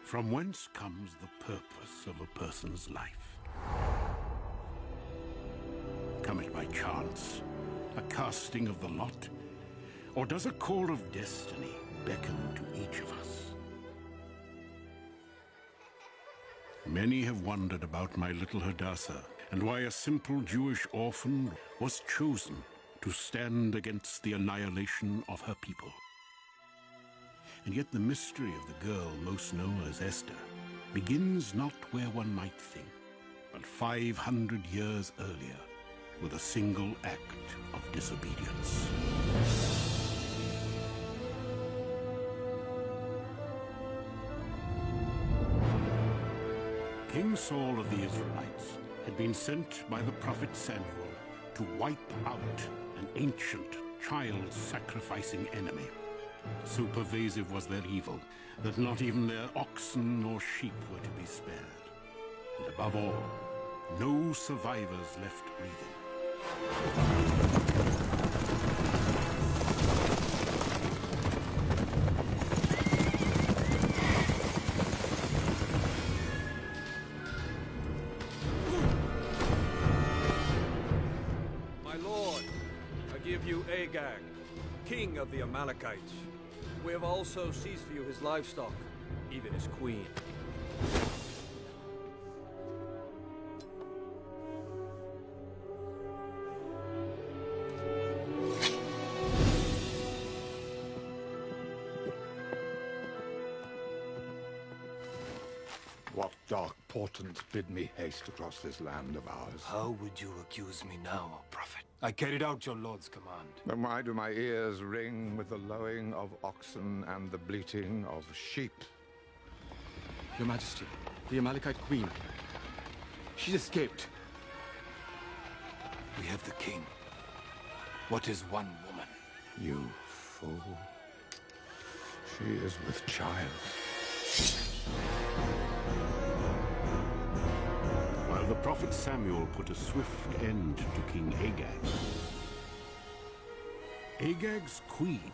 From whence comes the purpose of a person's life? Come it by chance, a casting of the lot? Or does a call of destiny beckon to each of us? Many have wondered about my little Hadassah and why a simple Jewish orphan was chosen to stand against the annihilation of her people. And yet the mystery of the girl most known as Esther begins not where one might think, but 500 years earlier with a single act of disobedience. King Saul of the Israelites had been sent by the prophet Samuel to wipe out an ancient, child-sacrificing enemy. So pervasive was their evil that not even their oxen nor sheep were to be spared. And above all, no survivors left breathing. My lord, I give you Agag, king of the Amalekites. We have also seized for you his livestock, even his queen. What dark portents bid me haste across this land of ours? How would you accuse me now, O prophet? I carried out your lord's command. Then why do my ears ring with the lowing of oxen and the bleating of sheep? Your Majesty, the Amalekite queen. She's escaped. We have the king. What is one woman? You fool. She is with child. While the prophet Samuel put a swift end to King Agag, Agag's queen,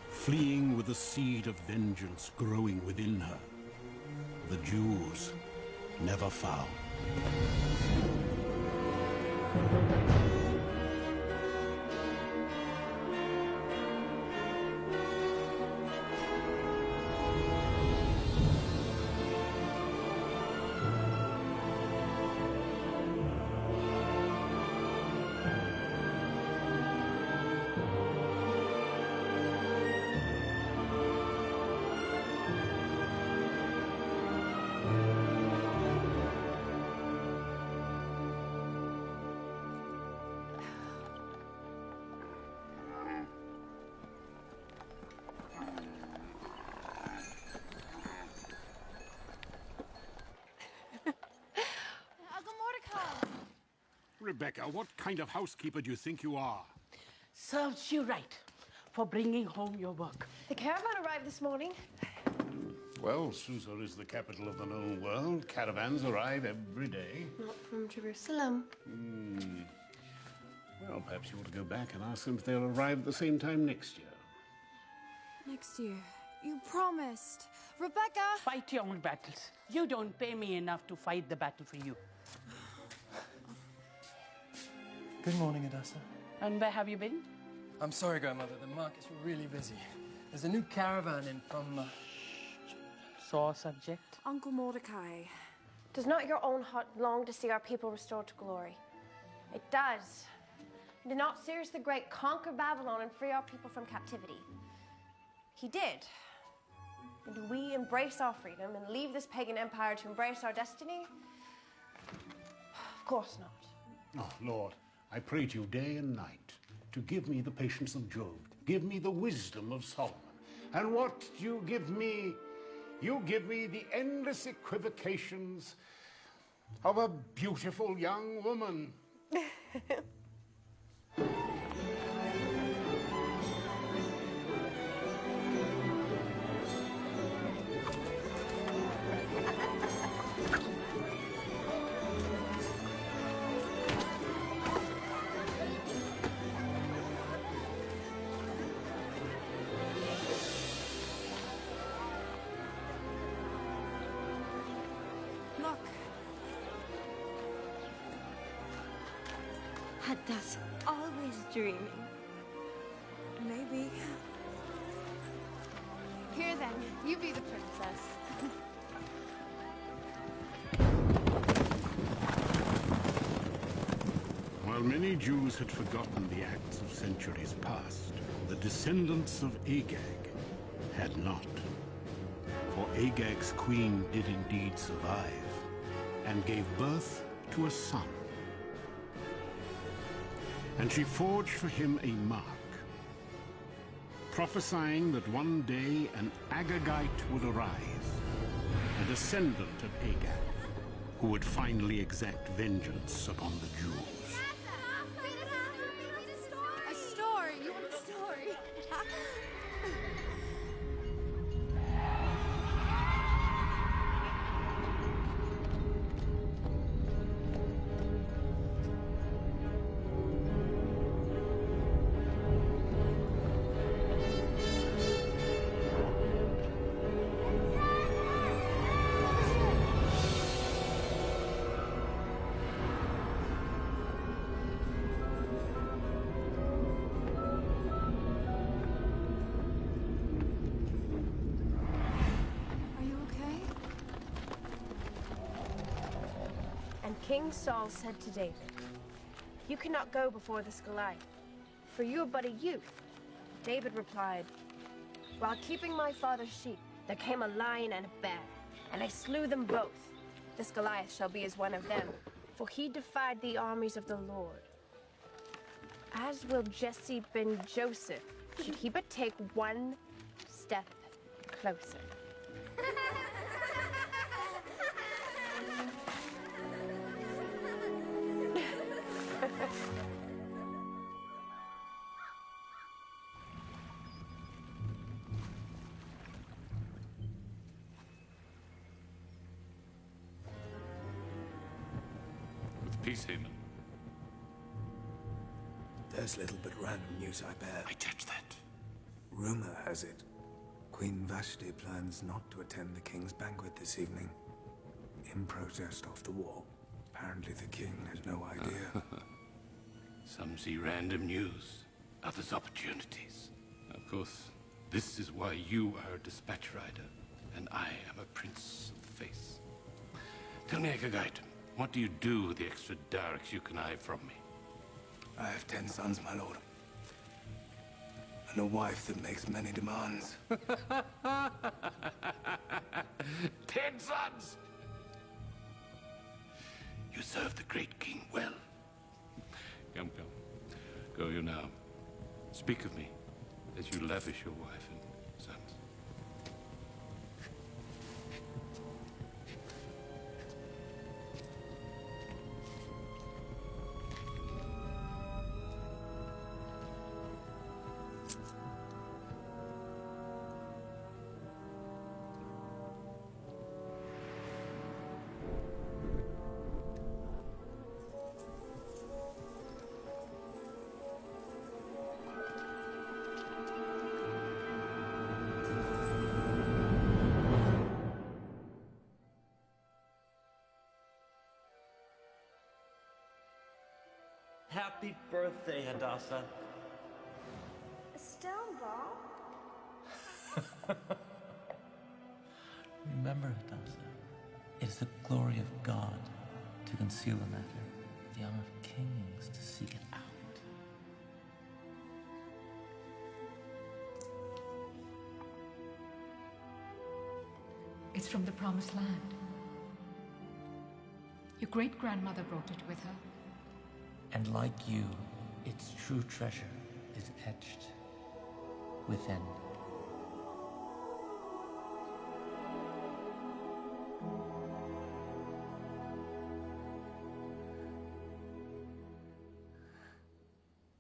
fleeing with a seed of vengeance growing within her, the Jews never found. Rebecca, what kind of housekeeper do you think you are? Serves you right for bringing home your work. The caravan arrived this morning. Well, Susa is the capital of the known world. Caravans arrive every day. Not from Jerusalem. Well, perhaps you ought to go back and ask them if they'll arrive at the same time next year. Next year. You promised. Rebecca! Fight your own battles. You don't pay me enough to fight the battle for you. Good morning, Hadassah. And where have you been? I'm sorry, Grandmother. The market's really busy. There's a new caravan in from... Sore subject. Uncle Mordecai. Does not your own heart long to see our people restored to glory? It does. Did not Cyrus the Great conquer Babylon and free our people from captivity? He did. And do we embrace our freedom and leave this pagan empire to embrace our destiny? Of course not. Oh, Lord, I pray to you day and night to give me the patience of Job, give me the wisdom of Solomon. And what do you give me? You give me the endless equivocations of a beautiful young woman. That's always dreaming. Maybe. Here then, you be the princess. While many Jews had forgotten the acts of centuries past, the descendants of Agag had not. For Agag's queen did indeed survive, and gave birth to a son. And she forged for him a mark, prophesying that one day an Agagite would arise, a descendant of Agag, who would finally exact vengeance upon the Jews. A story. You want a story? Are you okay? And King Saul said to David, "You cannot go before this Goliath, for you are but a youth." David replied, "While keeping my father's sheep, there came a lion and a bear, and I slew them both. This Goliath shall be as one of them, for he defied the armies of the Lord. As will Jesse ben Joseph, should he but take one step closer." With peace, Haman. There's little but random news, I bear. I judge that. Rumor has it, Queen Vashti plans not to attend the king's banquet this evening, in protest of the war. Apparently the king has no idea. Some see random news, others opportunities. Of course, this is why you are a dispatch rider, and I am a prince of the faith. Tell me, Agagite, what do you do with the extra darks you connive from me? I have 10 sons, my lord. And a wife that makes many demands. 10 sons! You serve the great king well. Come, come. Go you now. Speak of me as you lavish your wife and sons. Happy birthday, Hadassah. Still, Bob? Remember, Hadassah, it is the glory of God to conceal a matter, the honor of kings to seek it out. It's from the Promised Land. Your great-grandmother brought it with her. And like you, its true treasure is etched within.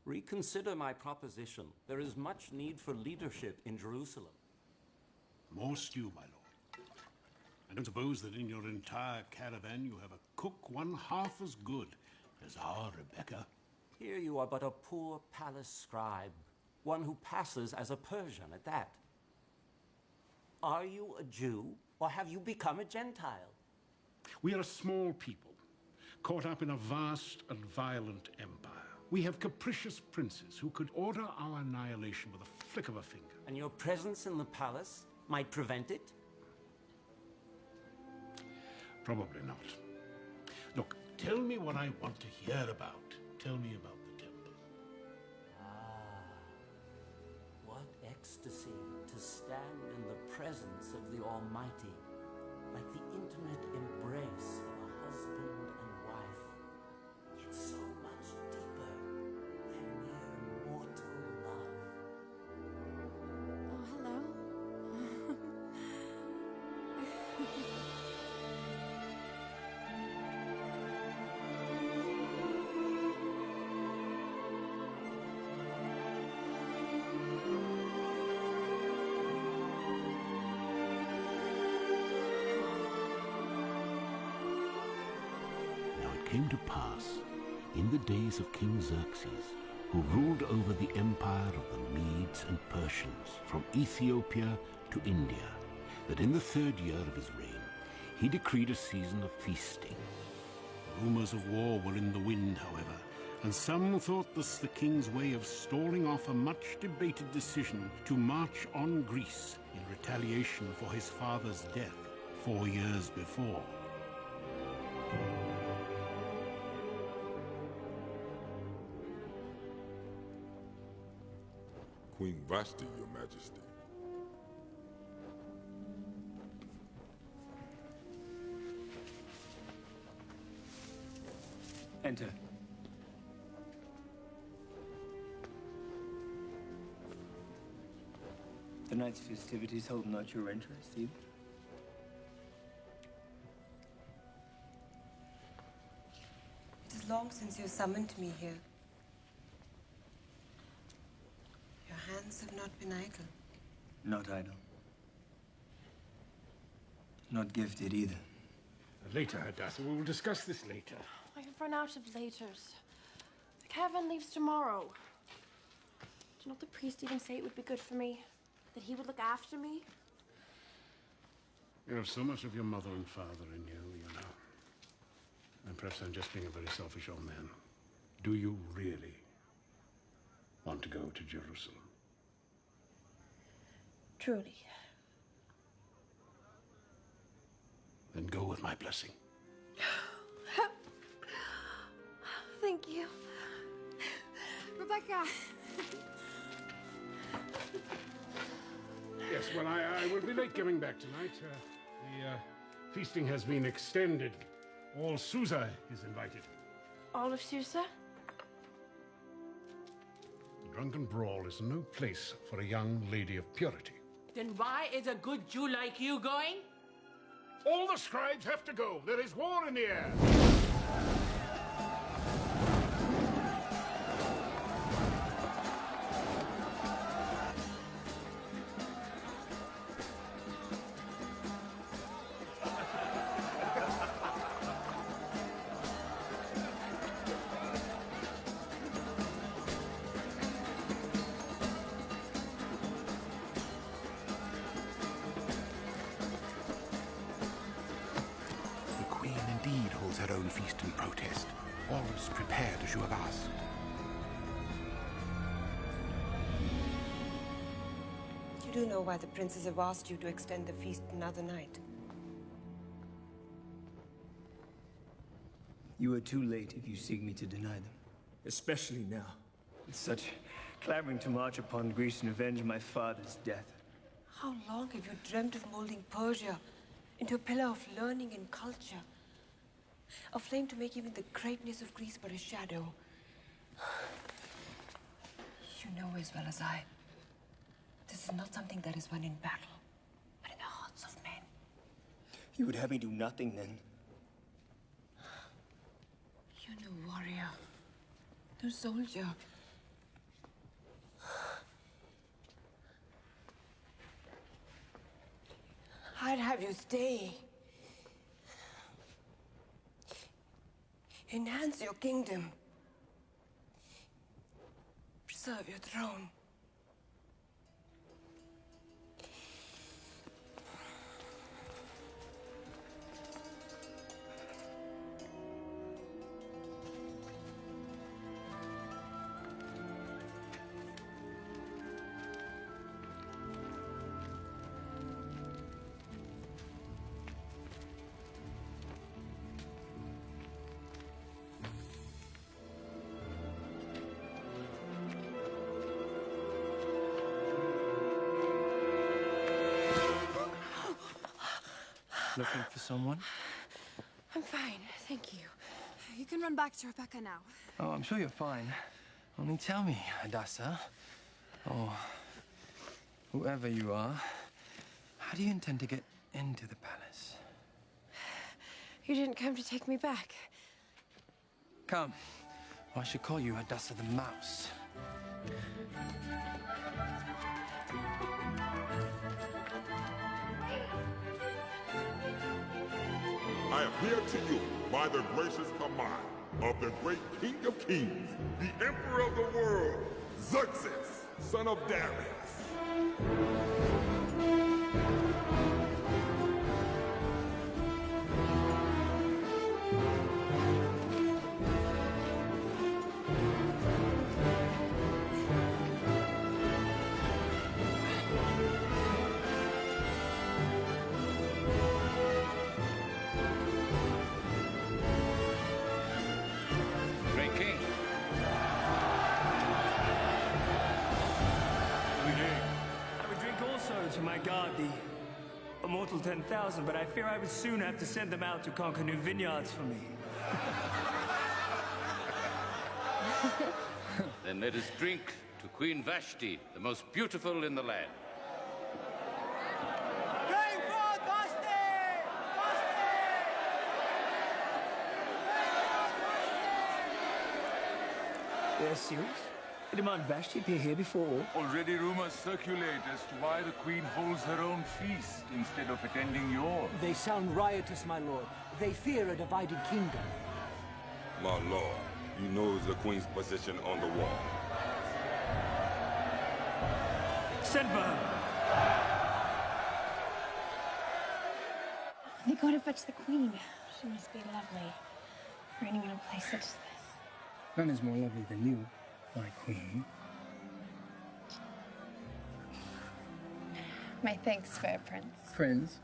Reconsider my proposition. There is much need for leadership in Jerusalem. More stew, my lord. I don't suppose that in your entire caravan you have a cook one half as good as our Rebecca. Here you are but a poor palace scribe, one who passes as a Persian at that. Are you a Jew, or have you become a Gentile? We are a small people, caught up in a vast and violent empire. We have capricious princes who could order our annihilation with a flick of a finger. And your presence in the palace might prevent it? Probably not. Look, tell me what I want to hear about. Tell me about the temple. What ecstasy to stand in the presence of the Almighty, like the intimate embrace of a husband and wife. It's so much deeper than mere mortal love. Oh, hello. Came to pass in the days of King Xerxes, who ruled over the empire of the Medes and Persians from Ethiopia to India, that in the 3rd year of his reign he decreed a season of feasting. Rumors of war were in the wind, however, and some thought this the king's way of stalling off a much-debated decision to march on Greece in retaliation for his father's death 4 years before. Queen Vashti, Your Majesty. Enter. Tonight's festivities hold not your interest, either. It is long since you summoned me here. Your hands have not been idle. Not idle. Not gifted either. Later, Hadassah. We will discuss this later. I have run out of laters. The caravan leaves tomorrow. Did not the priest even say it would be good for me? That he would look after me? You have so much of your mother and father in you, you know. And perhaps I'm just being a very selfish old man. Do you really want to go to Jerusalem? Truly. Then go with my blessing. Thank you. Rebecca! Yes, well, I will be late coming back tonight. The feasting has been extended. All Susa is invited. All of Susa? The drunken brawl is no place for a young lady of purity. Then why is a good Jew like you going? All the scribes have to go. There is war in the air. Her own feast and protest. All is prepared as you have asked. You do know why the princes have asked you to extend the feast another night. You are too late if you seek me to deny them. Especially now, with such clamoring to march upon Greece and avenge my father's death. How long have you dreamt of molding Persia into a pillar of learning and culture? A flame to make even the greatness of Greece but a shadow. You know as well as I, this is not something that is won in battle, but in the hearts of men. You would have me do nothing then? You're no warrior, no soldier. I'd have you stay. Enhance your kingdom. Preserve your throne. Looking for someone? I'm fine, thank you. You can run back to Rebecca now. Oh, I'm sure you're fine. Only tell me, Hadassah, or whoever you are, how do you intend to get into the palace? You didn't come to take me back. Come. Or I should call you Hadassah the Mouse. I appeal to you by the gracious command of the great King of Kings, the Emperor of the world, Xerxes, son of Darius. Great King. I would drink also to my god, the immortal 10,000, but I fear I would soon have to send them out to conquer new vineyards for me. Then let us drink to Queen Vashti, the most beautiful in the land. They're serious? They demand Vashti appear here before all? Already rumors circulate as to why the Queen holds her own feast instead of attending yours. They sound riotous, my lord. They fear a divided kingdom. My lord, you know the Queen's position on the wall. Send for her! They go to fetch the queen. She must be lovely, reigning in a place such as this. None is more lovely than you, my queen. My thanks, fair prince. Friends?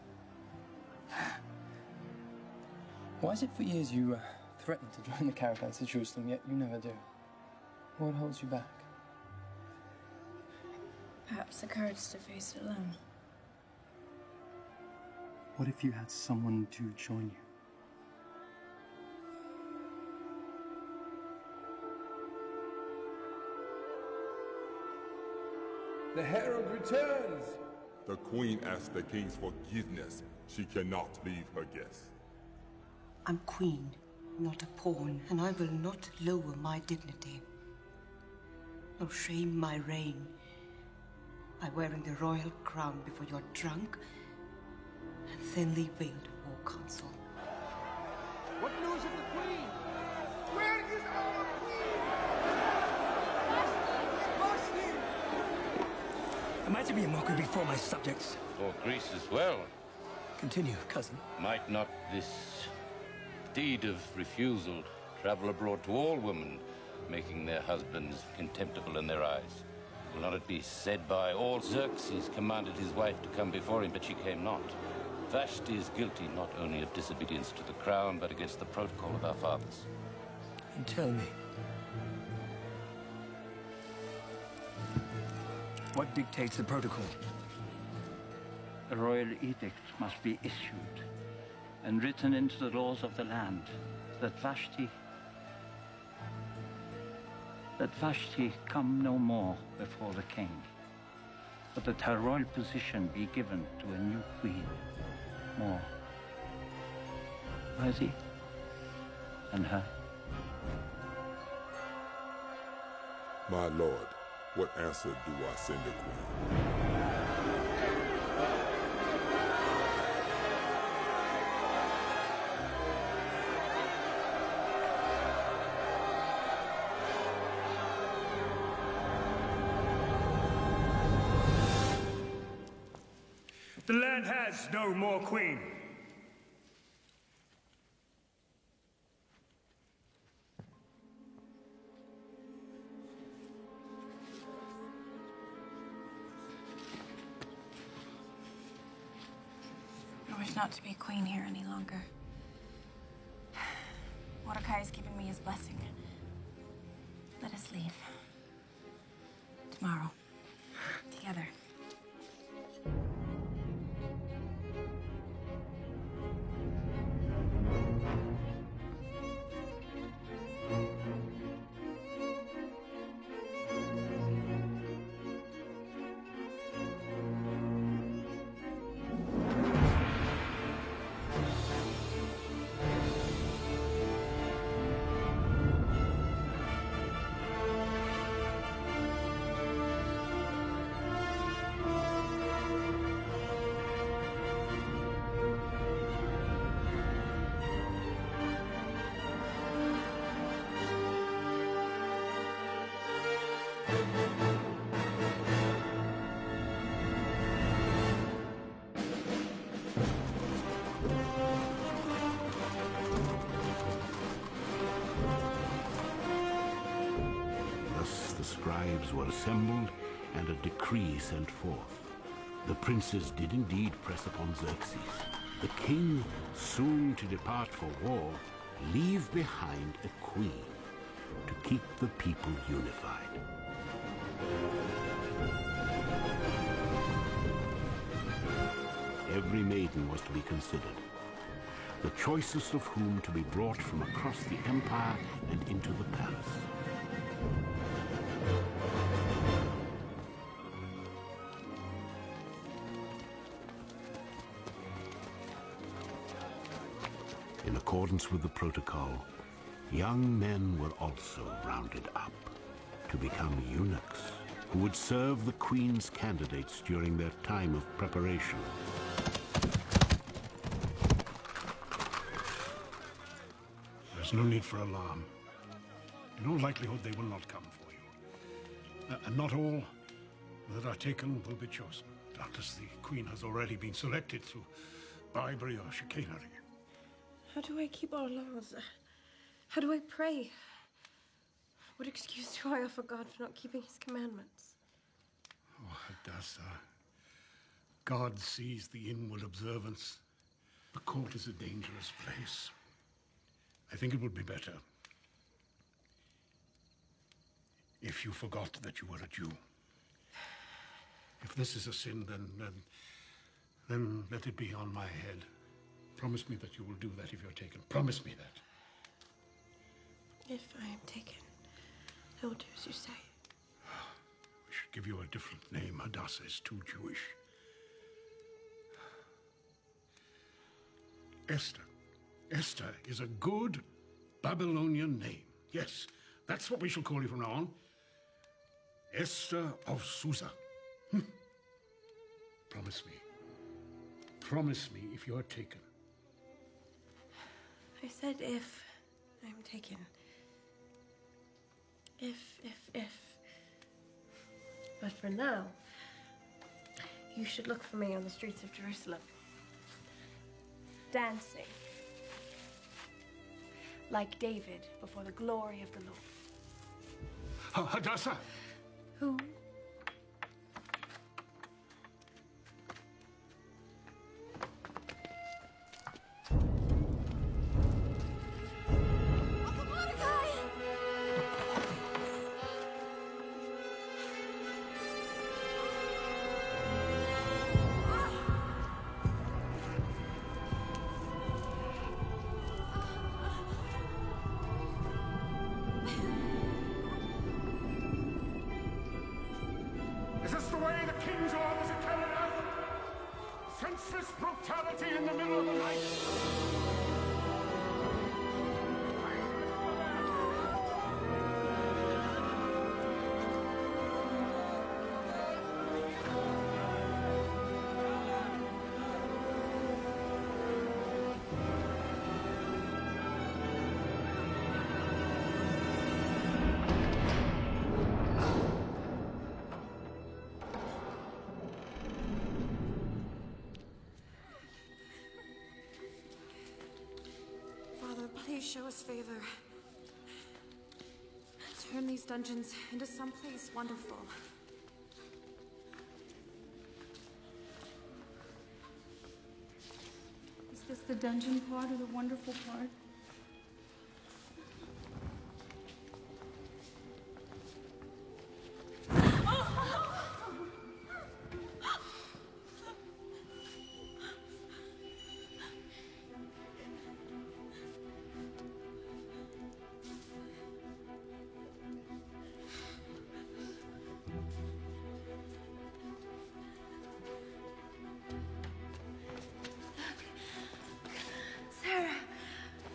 Why is it for years you threatened to join the caravans to Jerusalem, yet you never do? What holds you back? Perhaps the courage to face it alone. What if you had someone to join you? The herald returns! The Queen asks the King's forgiveness. She cannot leave her guests. I'm queen, not a pawn, and I will not lower my dignity, nor shame my reign by wearing the royal crown before your drunk and thinly veiled war council. What news of the Queen? Where is our Queen? Am I to be a mockery before my subjects? For Greece as well. Continue, cousin. Might not this deed of refusal travel abroad to all women, making their husbands contemptible in their eyes? Will not it be said by all, Xerxes commanded his wife to come before him, but she came not? Vashti is guilty not only of disobedience to the crown, but against the protocol of our fathers. And tell me, what dictates the protocol? A royal edict must be issued and written into the laws of the land that Vashti come no more before the king, but that her royal position be given to a new queen, more worthy than her. My lord, what answer do I send the Queen? The land has no more queen. I wish not to be queen here any longer. Mordecai has given me his blessing. Let us leave. Tomorrow. Together. tribes were assembled and a decree sent forth. The princes did indeed press upon Xerxes. The king, soon to depart for war, leave behind a queen to keep the people unified. Every maiden was to be considered, the choicest of whom to be brought from across the empire and into the palace. In accordance with the protocol, young men were also rounded up to become eunuchs who would serve the queen's candidates during their time of preparation. There's no need for alarm. In all likelihood, they will not come for you. And not all that are taken will be chosen. Doubtless the queen has already been selected through bribery or chicanery. How do I keep our laws? How do I pray? What excuse do I offer God for not keeping his commandments? Oh, Hadassah. God sees the inward observance. The court is a dangerous place. I think it would be better if you forgot that you were a Jew. If this is a sin, then let it be on my head. Promise me that you will do that if you're taken. Promise me that. If I am taken, I will do as you say. We should give you a different name. Hadassah is too Jewish. Esther. Esther is a good Babylonian name. Yes, that's what we shall call you from now on. Esther of Susa. Promise me. Promise me if you're taken. I said if I'm taken. If. But for now, you should look for me on the streets of Jerusalem. Dancing. Like David before the glory of the Lord. Hadassah! Who? Is this the way the king's orders are carried out? Senseless brutality in the middle of the night? Please show us favor. Turn these dungeons into someplace wonderful. Is this the dungeon part or the wonderful part?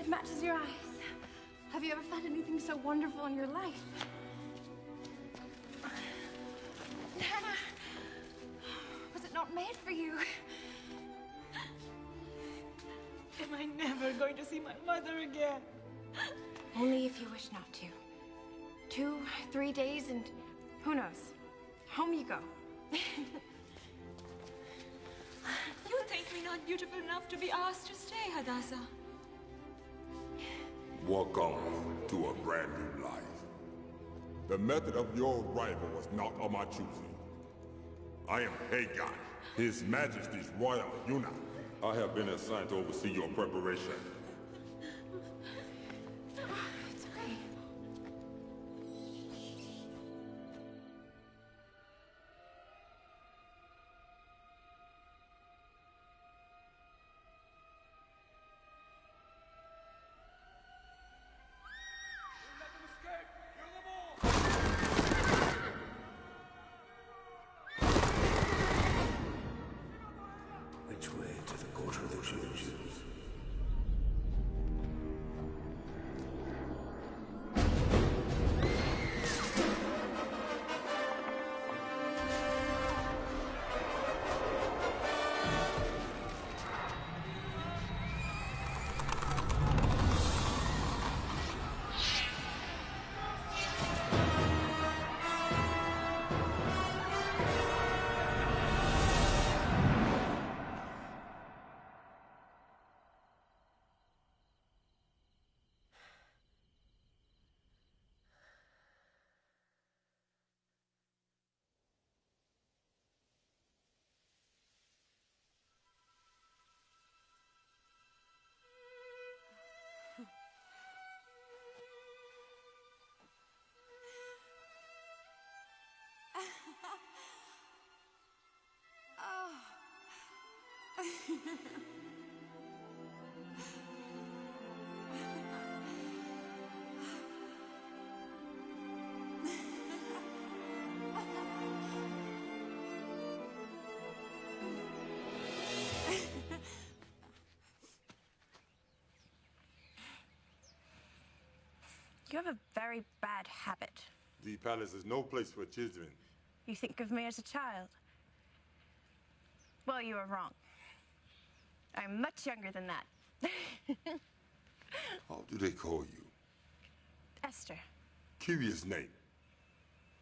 It matches your eyes. Have you ever found anything so wonderful in your life? Hannah, was it not made for you? Am I never going to see my mother again? Only if you wish not to. 2, 3 days and who knows? Home you go. You think me not beautiful enough to be asked to stay, Hadassah? Welcome to a brand new life. The method of your arrival was not of my choosing. I am Hagon, His Majesty's royal eunuch. I have been assigned to oversee your preparation. It's okay. Which way to the court of the Jews? You have a very bad habit. The palace is no place for children. You think of me as a child. Well, you are wrong. I'm much younger than that. How do they call you? Esther. Curious name.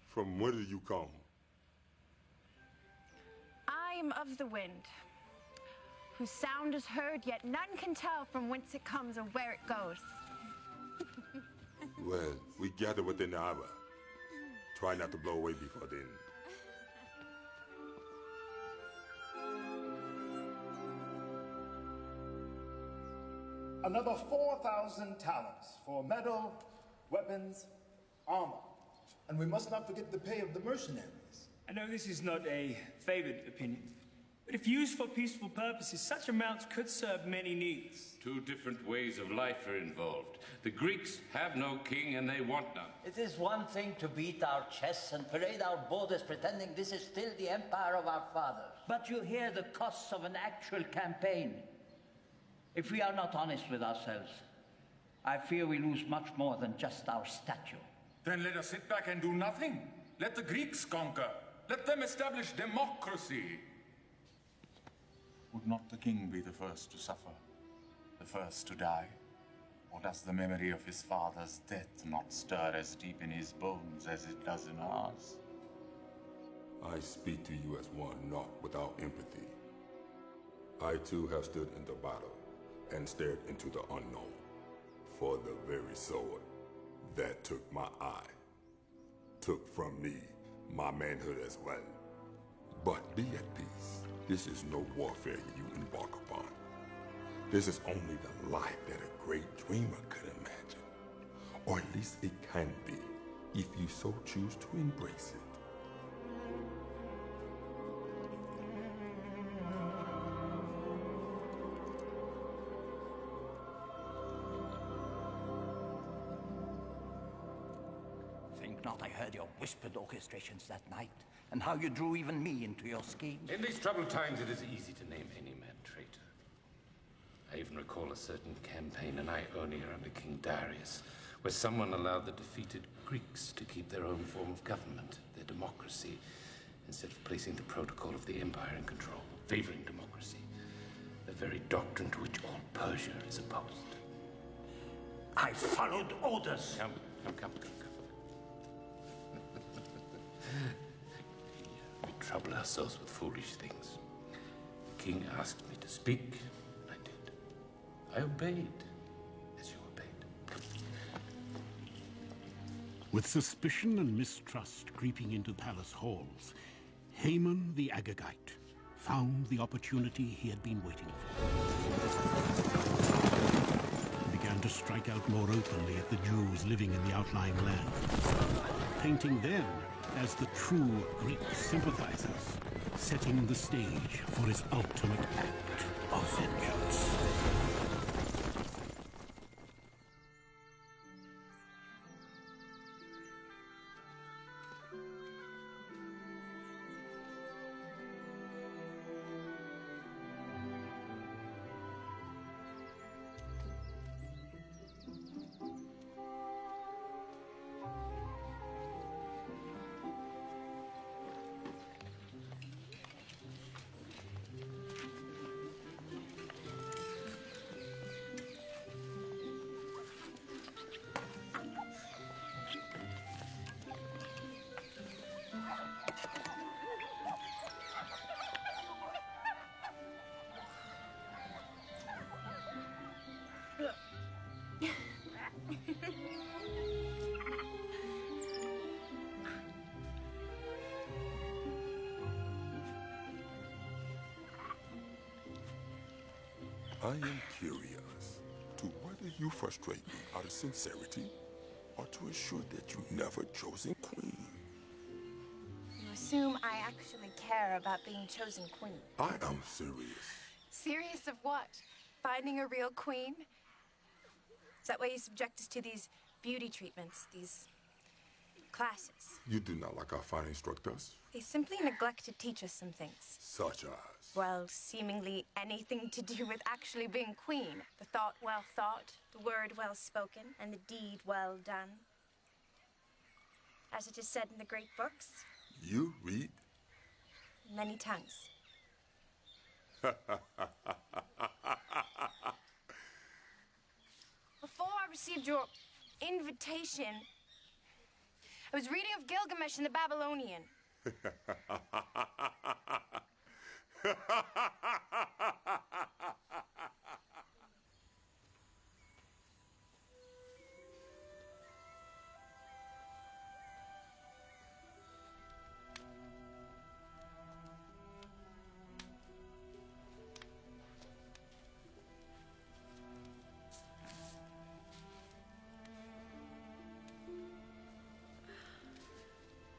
From where do you come? I am of the wind, whose sound is heard, yet none can tell from whence it comes or where it goes. Well, we gather within the hour. Try not to blow away before then. Another 4,000 talents for metal, weapons, armor. And we must not forget the pay of the mercenaries. I know this is not a favored opinion, but if used for peaceful purposes, such amounts could serve many needs. Two different ways of life are involved. The Greeks have no king and they want none. It is one thing to beat our chests and parade our borders pretending this is still the empire of our fathers. But you hear the costs of an actual campaign. If we are not honest with ourselves, I fear we lose much more than just our stature. Then let us sit back and do nothing. Let the Greeks conquer. Let them establish democracy. Would not the king be the first to suffer? The first to die? Or does the memory of his father's death not stir as deep in his bones as it does in ours? I speak to you as one not without empathy. I too have stood in the battle and stared into the unknown for the very sword that took my eye, took from me my manhood as well. But be at peace. This is no warfare you embark upon. This is only the life that a great dreamer could imagine. Or at least it can be, if you so choose to embrace it. Think not I heard your whispered orchestrations that night, and how you drew even me into your schemes. In these troubled times, it is easy to name any man traitor. I even recall a certain campaign in Ionia under King Darius, where someone allowed the defeated Greeks to keep their own form of government, their democracy, instead of placing the protocol of the empire in control, favoring democracy, the very doctrine to which all Persia is opposed. I followed orders. Come. We trouble ourselves with foolish things. The king asked me to speak, and I did. I obeyed, as you obeyed. Come. With suspicion and mistrust creeping into palace halls, Haman the Agagite found the opportunity he had been waiting for. He began to strike out more openly at the Jews living in the outlying land, painting them as the true Greek sympathizers, setting the stage for his ultimate act of vengeance. I am curious to whether you frustrate me out of sincerity or to assure that you never chosen queen. You assume I actually care about being chosen queen. I am serious. Serious of what? Finding a real queen? Is that why you subject us to these beauty treatments, these classes? You do not like our fine instructors? They simply neglect to teach us some things. Such as? Well, seemingly anything to do with actually being queen. The thought well thought, the word well spoken, and the deed well done. As it is said in the great books. You read? Many tongues. Before I received your invitation, I was reading of Gilgamesh in the Babylonian.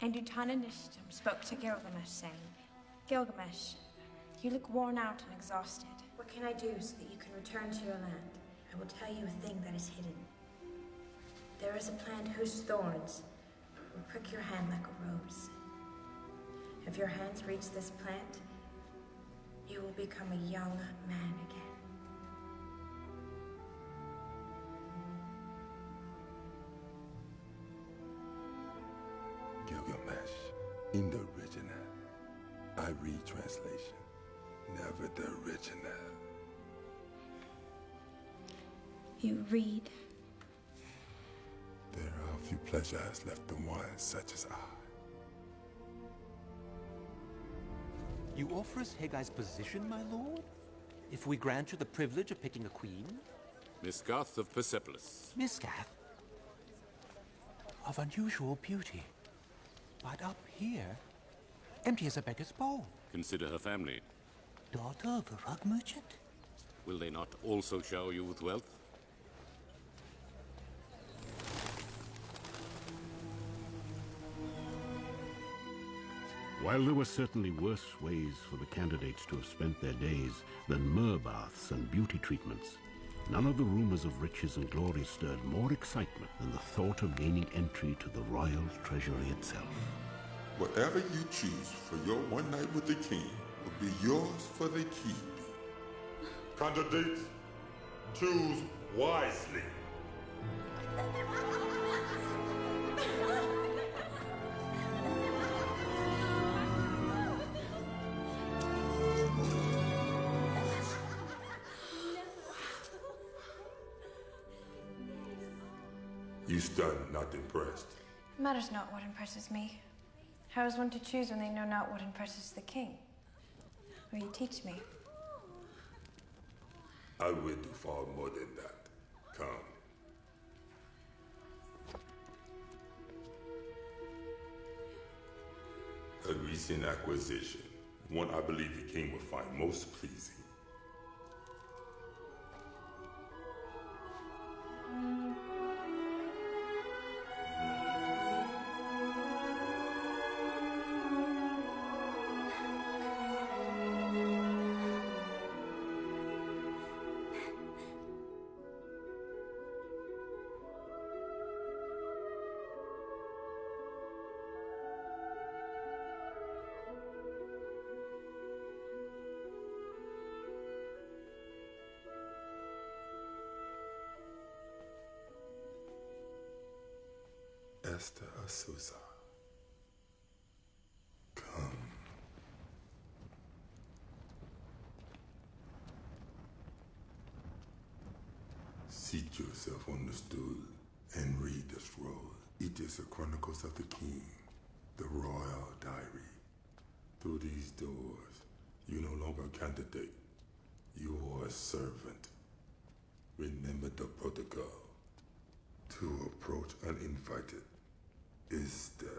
And Utananishtam spoke to Gilgamesh, saying, Gilgamesh, you look worn out and exhausted. What can I do so that you can return to your land? I will tell you a thing that is hidden. There is a plant whose thorns will prick your hand like a rose. If your hands reach this plant, you will become a young man again. Gilgamesh. In the original. I read translation, never the original. You read. There are few pleasures left in one such as I. You offer us Hagai's position, my lord? If we grant you the privilege of picking a queen? Miscath of Persepolis. Miscath? Of unusual beauty. But up here, empty as a beggar's bowl. Consider her family. Daughter of a rug merchant? Will they not also shower you with wealth? While there were certainly worse ways for the candidates to have spent their days than myrrh baths and beauty treatments, none of the rumors of riches and glory stirred more excitement than the thought of gaining entry to the royal treasury itself. Whatever you choose for your one night with the king will be yours for the keep. Candidates, choose wisely. You stunned, not impressed. It matters not what impresses me. How is one to choose when they know not what impresses the king? Will you teach me? I will do far more than that. Come. A recent acquisition, one I believe the king will find most pleasing. Esther Asusa. Come. Seat yourself on the stool and read the scroll. It is the Chronicles of the King, the Royal Diary. Through these doors, you no longer a candidate. You are a servant. Remember the protocol. To approach uninvited is death.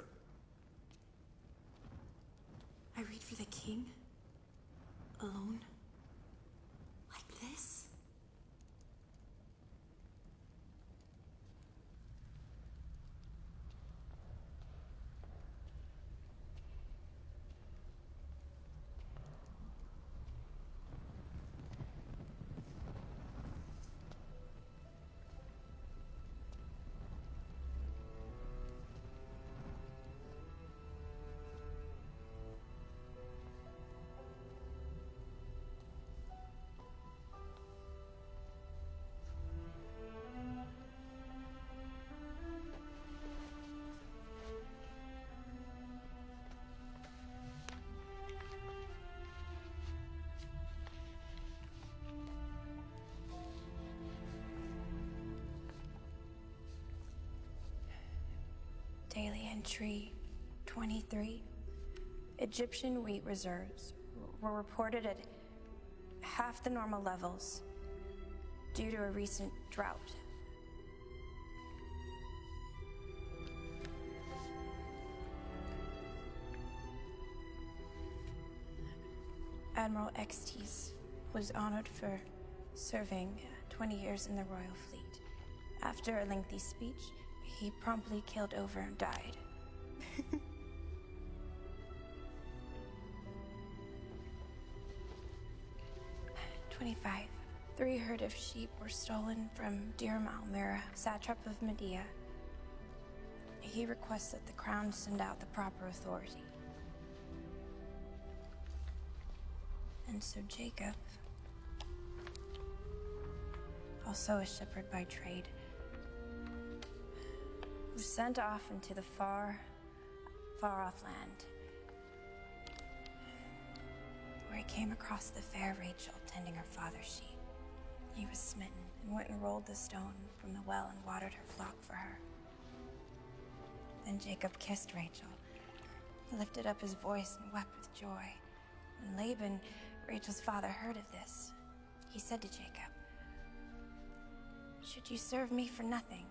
I read for the king? Alone? Like this? Daily entry 23. Egyptian wheat reserves were reported at half the normal levels due to a recent drought. Admiral Extes was honored for serving 20 years in the royal fleet. After a lengthy speech, he promptly keeled over and died. 25. 3 herd of sheep were stolen from Dirham al-Mira, satrap of Medea. He requests that the crown send out the proper authority. And so Jacob, also a shepherd by trade, was sent off into the far off land, where he came across the fair Rachel tending her father's sheep. He was smitten and went and rolled the stone from the well and watered her flock for her. Then Jacob kissed Rachel, lifted up his voice and wept with joy. When Laban, Rachel's father, heard of this, he said to Jacob, "Should you serve me for nothing?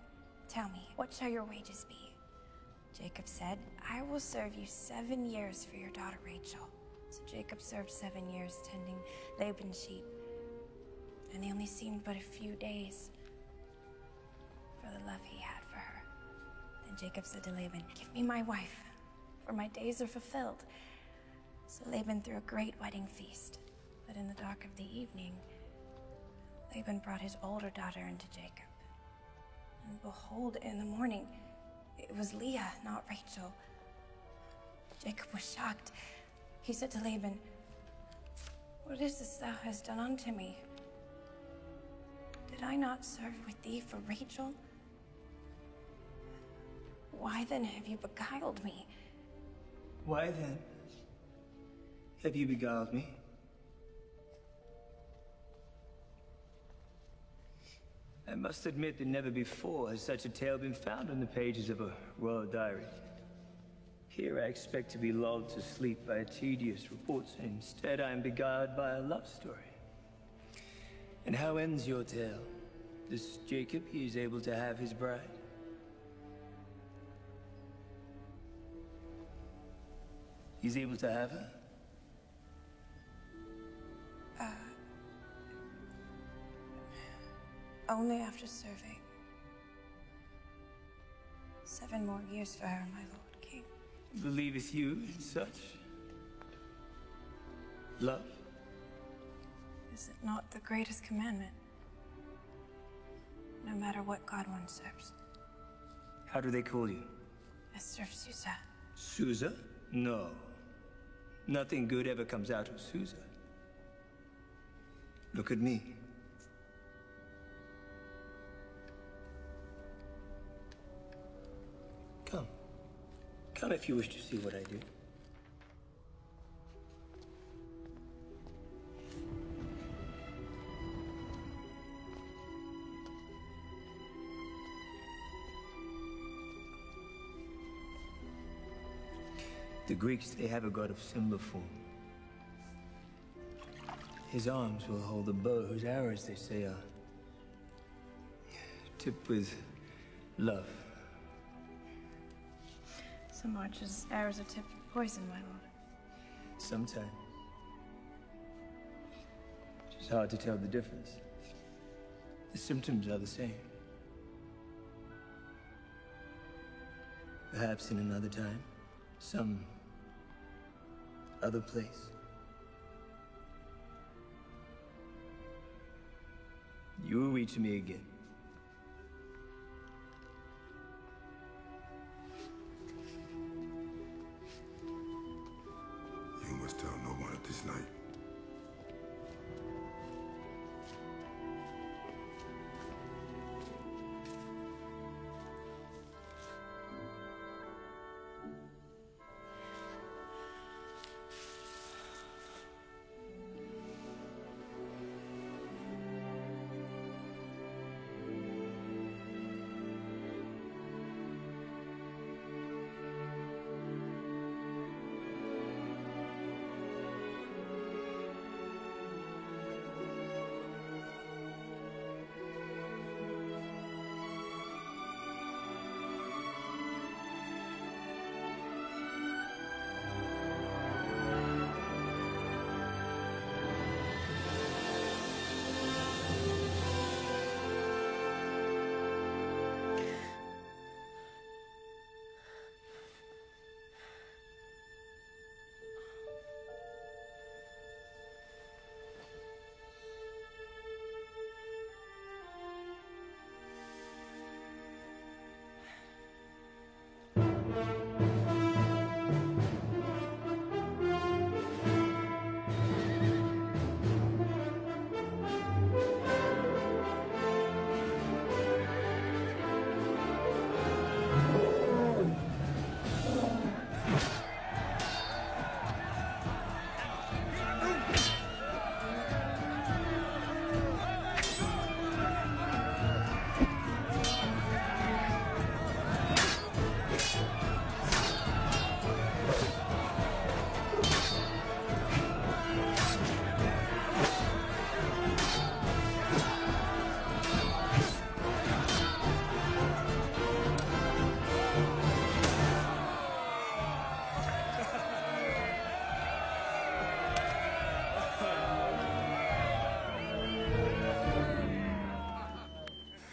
Tell me, what shall your wages be?" Jacob said, "I will serve you 7 years for your daughter Rachel." So Jacob served 7 years tending Laban's sheep, and they only seemed but a few days for the love he had for her. Then Jacob said to Laban, "Give me my wife, for my days are fulfilled." So Laban threw a great wedding feast, but in the dark of the evening, Laban brought his older daughter into Jacob. And behold, in the morning, it was Leah, not Rachel. Jacob was shocked. He said to Laban, "What is this thou hast done unto me? Did I not serve with thee for Rachel? Why then have you beguiled me?" Why then have you beguiled me? I must admit that never before has such a tale been found in the pages of a royal diary. Here I expect to be lulled to sleep by a tedious report, and instead I am beguiled by a love story. And how ends your tale? This Jacob, he is able to have his bride? He's able to have her? Only after serving 7 more years for her, my lord king. Believeth you in such love? Is it not the greatest commandment? No matter what god one serves. How do they call you? Естир Susa. Susa? No. Nothing good ever comes out of Susa. Look at me. Come. Come if you wish to see what I do. The Greeks, they have a god of similar form. His arms will hold a bow whose arrows, they say, are tipped with love. Some archers' arrows are tipped with poison, my lord. Sometimes. It's hard to tell the difference. The symptoms are the same. Perhaps in another time, some other place. You will reach me again. You must tell no one at this night.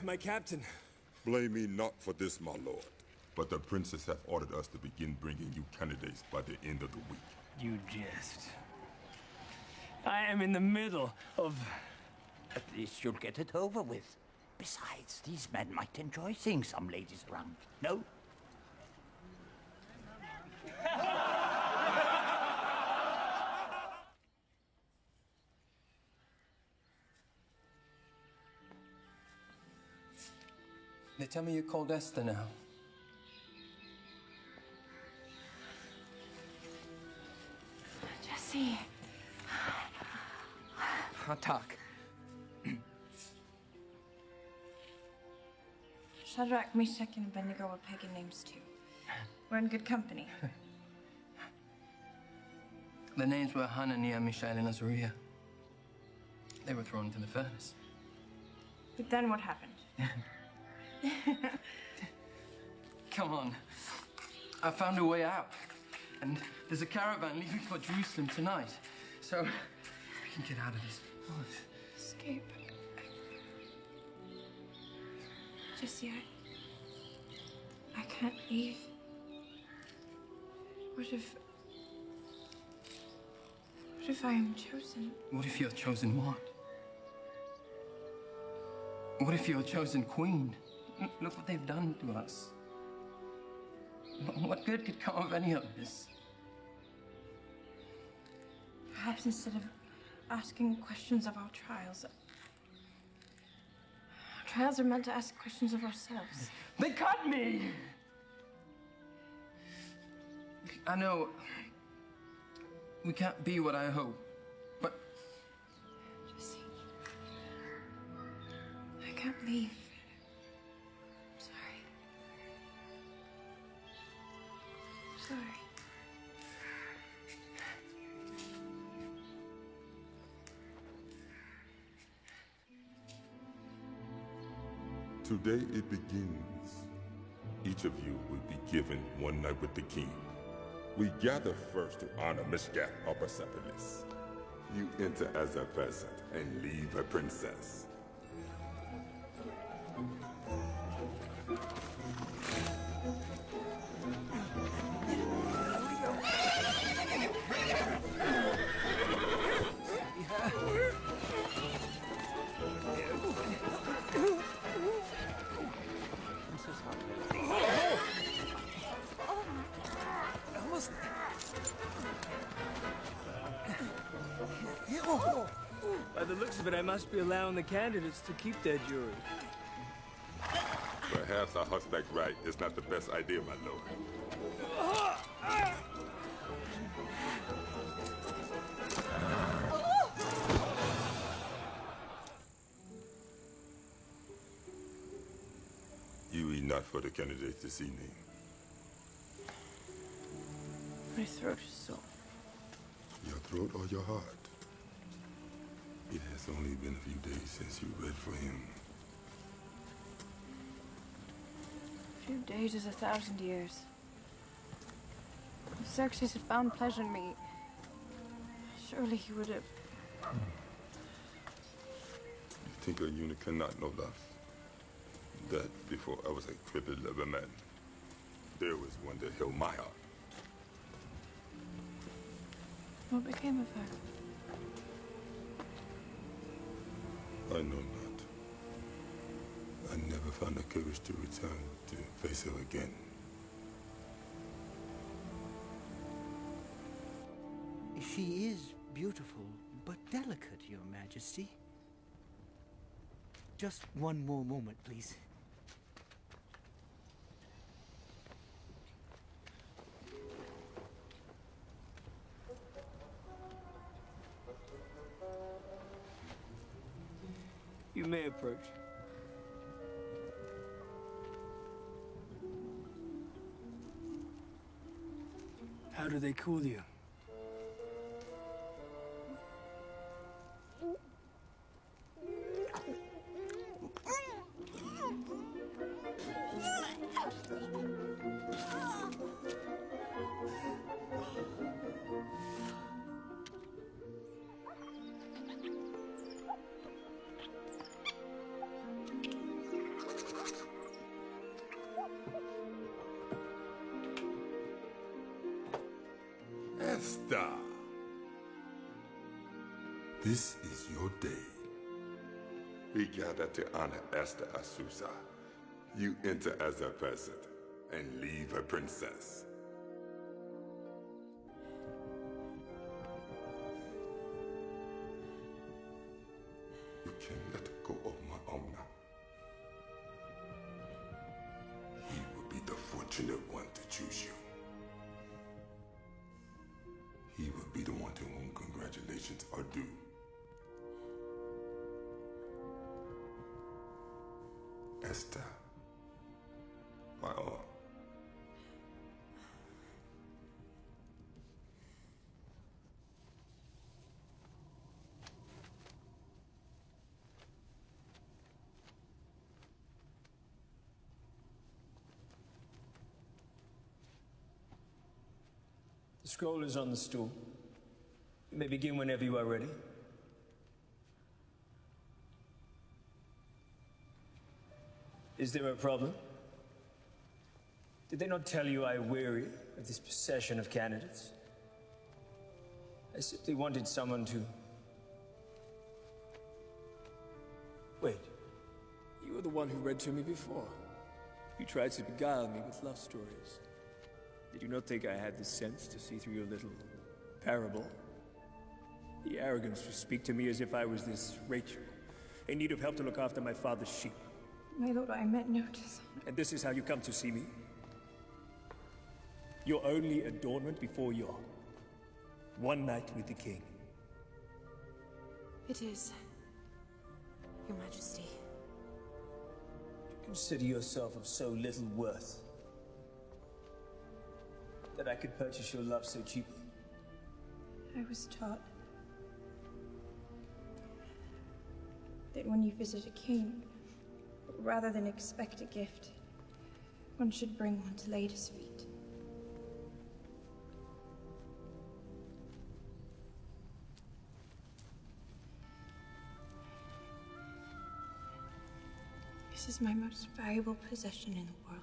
My captain. Blame me not for this, my lord. But the princess hath ordered us to begin bringing you candidates by the end of the week. You jest. I am in the middle of... At least you'll get it over with. Besides, these men might enjoy seeing some ladies around. No? They tell me you're called Esther now. Jesse. Attack. Shadrach, Meshach, and Abednego are pagan names too. We're in good company. The names were Hananiah, Mishael, and Azariah. They were thrown into the furnace. But then what happened? Come on. I found a way out. And There's a caravan leaving for Jerusalem tonight. So we can get out of this woods. Escape. Jesse, I can't leave. What if I am chosen? What if you're chosen what? What if you're chosen queen? Look what they've done to us. What good could come of any of this? Perhaps instead of asking questions of our trials are meant to ask questions of ourselves. They cut me! I know we can't be what I hope, but... Jesse, I can't leave. I'm sorry. I'm sorry. Today it begins. Each of you will be given one night with the king. We gather first to honor Mishgat of Persepolis. You enter as a peasant and leave a princess. By the looks of it, I must be allowing the candidates to keep their jury. Perhaps a horseback ride is not the best idea, my lord. You eat not for the candidates this evening. My throat is sore. Your throat or your heart? It has only been a few days since you read for him. A few days is 1,000 years. If Xerxes had found pleasure in me, surely he would have. You think a eunuch cannot know love? That before I was a crippled of a man, there was one that held my heart. What became of her? I know not. I never found the courage to return to face her again. She is beautiful, but delicate, Your Majesty. Just one more moment, please. You may approach. How do they cool you? Esther! This is your day. We gather to honor Esther Asusa. You enter as a peasant and leave a princess. You can let go of my Omna. He will be the fortunate one to choose you. He will be the one to whom congratulations are due. Esther, my all. The scroll is on the stool. You may begin whenever you are ready. Is there a problem? Did they not tell you I weary of this procession of candidates? I simply wanted someone to... Wait. You were the one who read to me before. You tried to beguile me with love stories. Did you not think I had the sense to see through your little parable? The arrogance to speak to me as if I was this Rachel, in need of help to look after my father's sheep. My lord, I meant no dishonor. And this is how you come to see me? Your only adornment before your one night with the king. It is, Your Majesty. You consider yourself of so little worth that I could purchase your love so cheaply? I was taught that when you visit a king, rather than expect a gift, one should bring one to lay at his feet. This is my most valuable possession in the world.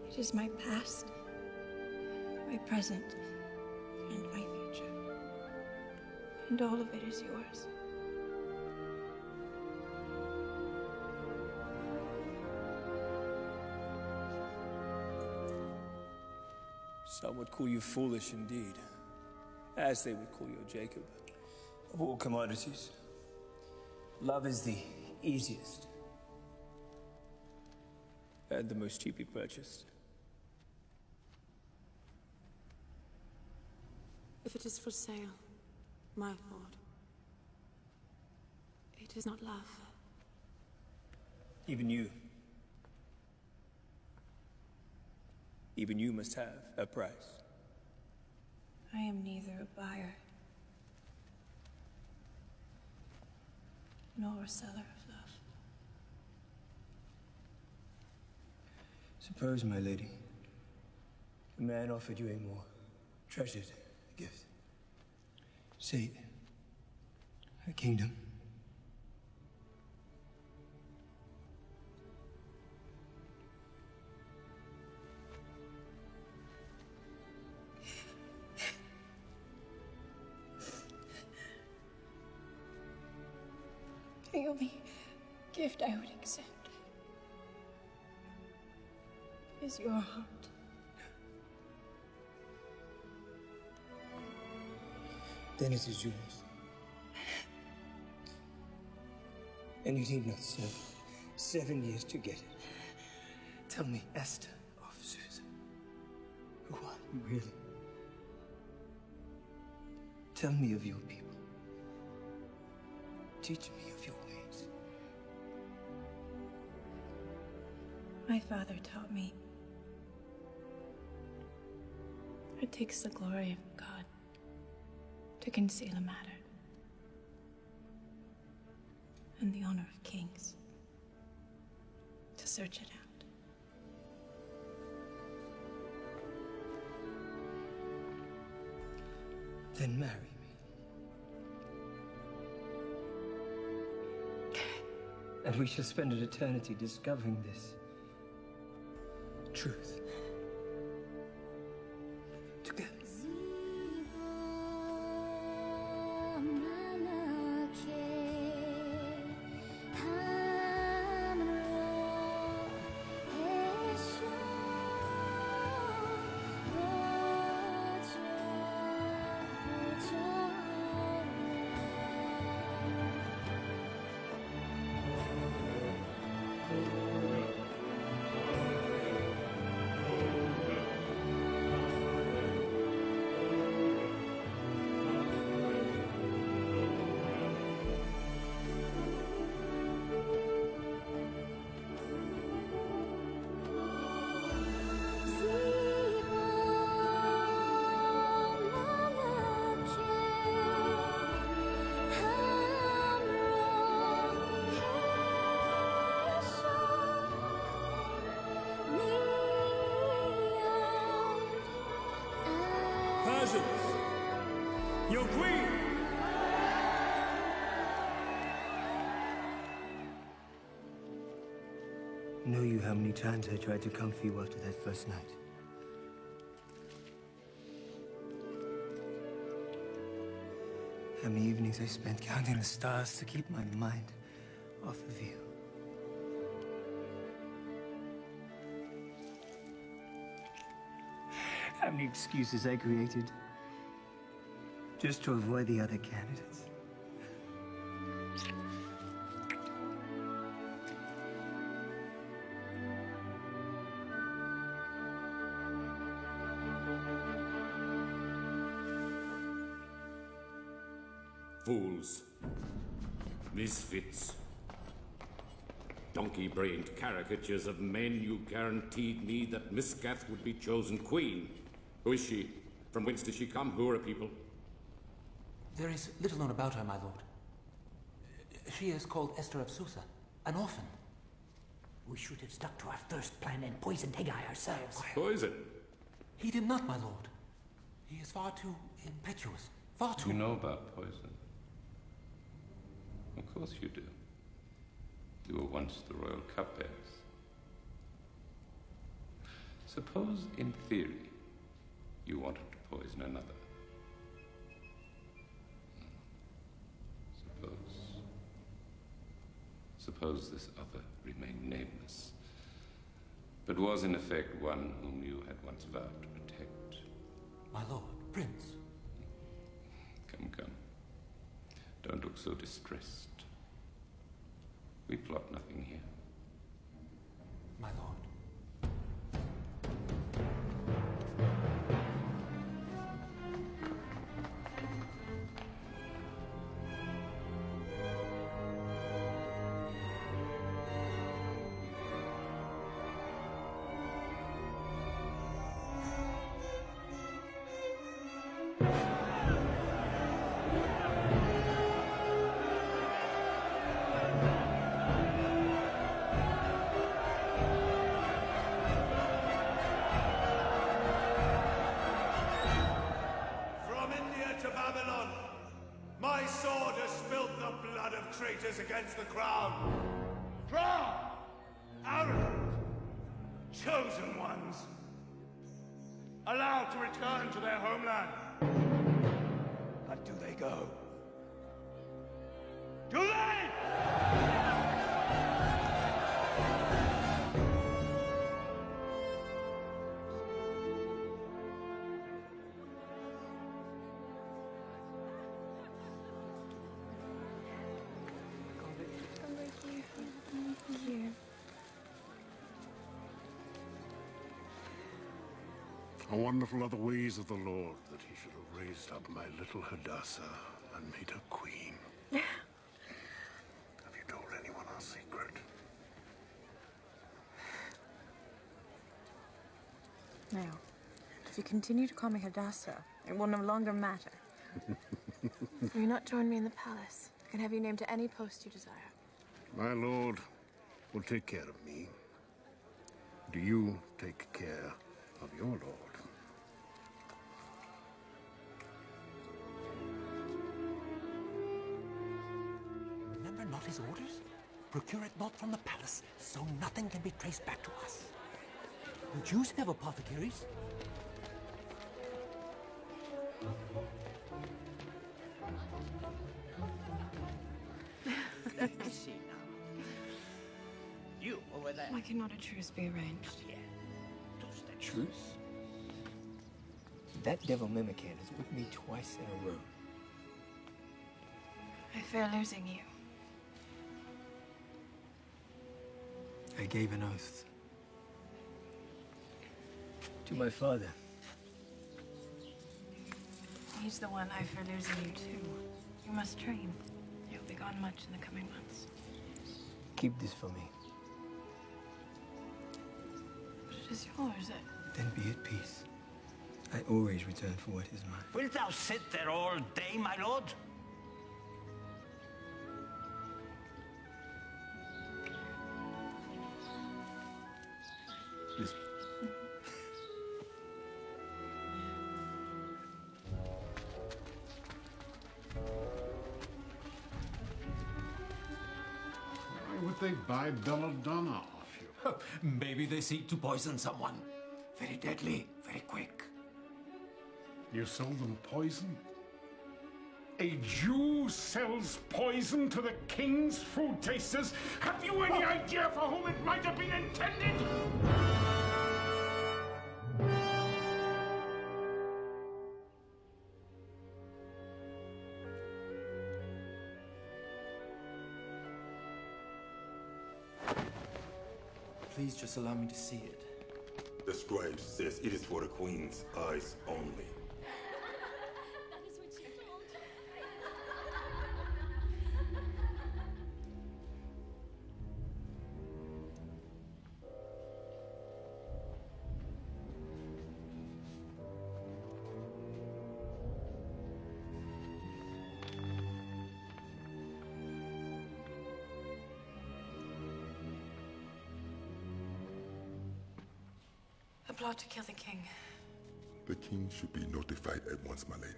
It is my past, my present, and my future. And all of it is yours. Some would call you foolish indeed, as they would call your Jacob. Of all commodities, love is the easiest and the most cheaply purchased. If it is for sale, my lord, it is not love. Even you must have a price. I am neither a buyer nor a seller of love. Suppose, my lady, a man offered you a more treasured gift. Say, a kingdom. The only gift I would accept is your heart. Then it is yours. And you need not serve 7 years to get it. Tell me, Esther of Susan, who are you really? Tell me of your people. Teach me of your ways. My father taught me it takes the glory of God to conceal a matter, and the honor of kings to search it out. Then marry me. And we shall spend an eternity discovering this truth. Together. presence, your queen! Know you how many times I tried to comfort you after that first night? How many evenings I spent counting the stars to keep my mind off of you? How many excuses I created just to avoid the other candidates? Fools. Misfits. Donkey-brained caricatures of men. You guaranteed me that Miscath would be chosen queen. Who is she? From whence does she come? Who are her people? There is little known about her, my lord. She is called Esther of Susa, an orphan. We should have stuck to our first plan and poisoned Haggai ourselves. Poison? Heed him not, my lord. He is far too impetuous. Far too... You know about poison. Of course you do. You were once the royal cupbearers. Suppose, in theory, you wanted to poison another. Suppose this other remained nameless, but was in effect one whom you had once vowed to protect. My lord, Prince. Come. Don't look so distressed. We plot nothing here. My lord. Against the crown. Proud, arrogant, chosen ones, allowed to return to their homeland. But do they go? Do they? How wonderful are the ways of the Lord, that he should have raised up my little Hadassah and made her queen. Have you told anyone our secret? No. If you continue to call me Hadassah, it will no longer matter. Will you not join me in the palace? I can have you named to any post you desire. My lord will take care of me. Do you take care of your lord? Remember not his orders? Procure it not from the palace, so nothing can be traced back to us. The Jews have apothecaries. See now. You over there. Why cannot a truce be arranged? Yeah. Just a Truce? That devil Mimican has whipped me twice in a row. I fear losing you. I gave an oath to my father. He's the one I fear losing you too. You must train. You'll be gone much in the coming months. Keep this for me. But it is yours. Then be at peace. I always return for what is mine. Wilt thou sit there all day, my lord? Listen. would they buy belladonna off you? Maybe they seek to poison someone. Very deadly, very quick. You sell them poison? A Jew sells poison to the king's food tasters? Have you any idea for whom it might have been intended? Please just allow me to see it. The scribe says it is for the queen's eyes only. That is what she told. A plot to kill the king. The king should be notified at once, my lady.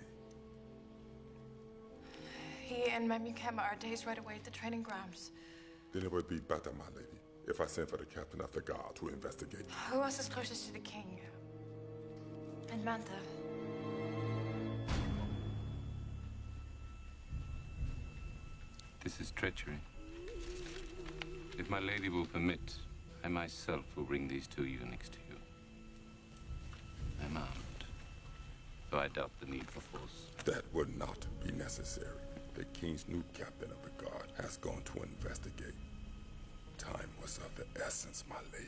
He and Memukema are days right away at the training grounds. Then it would be better, my lady, if I sent for the captain of the guard to investigate. Who else is closest to the king? And Mantha. This is treachery. If my lady will permit, I myself will bring these two eunuchs to you. I'm armed, so I doubt the need for force. That would not be necessary. The king's new captain of the guard has gone to investigate. Time was of the essence, my lady.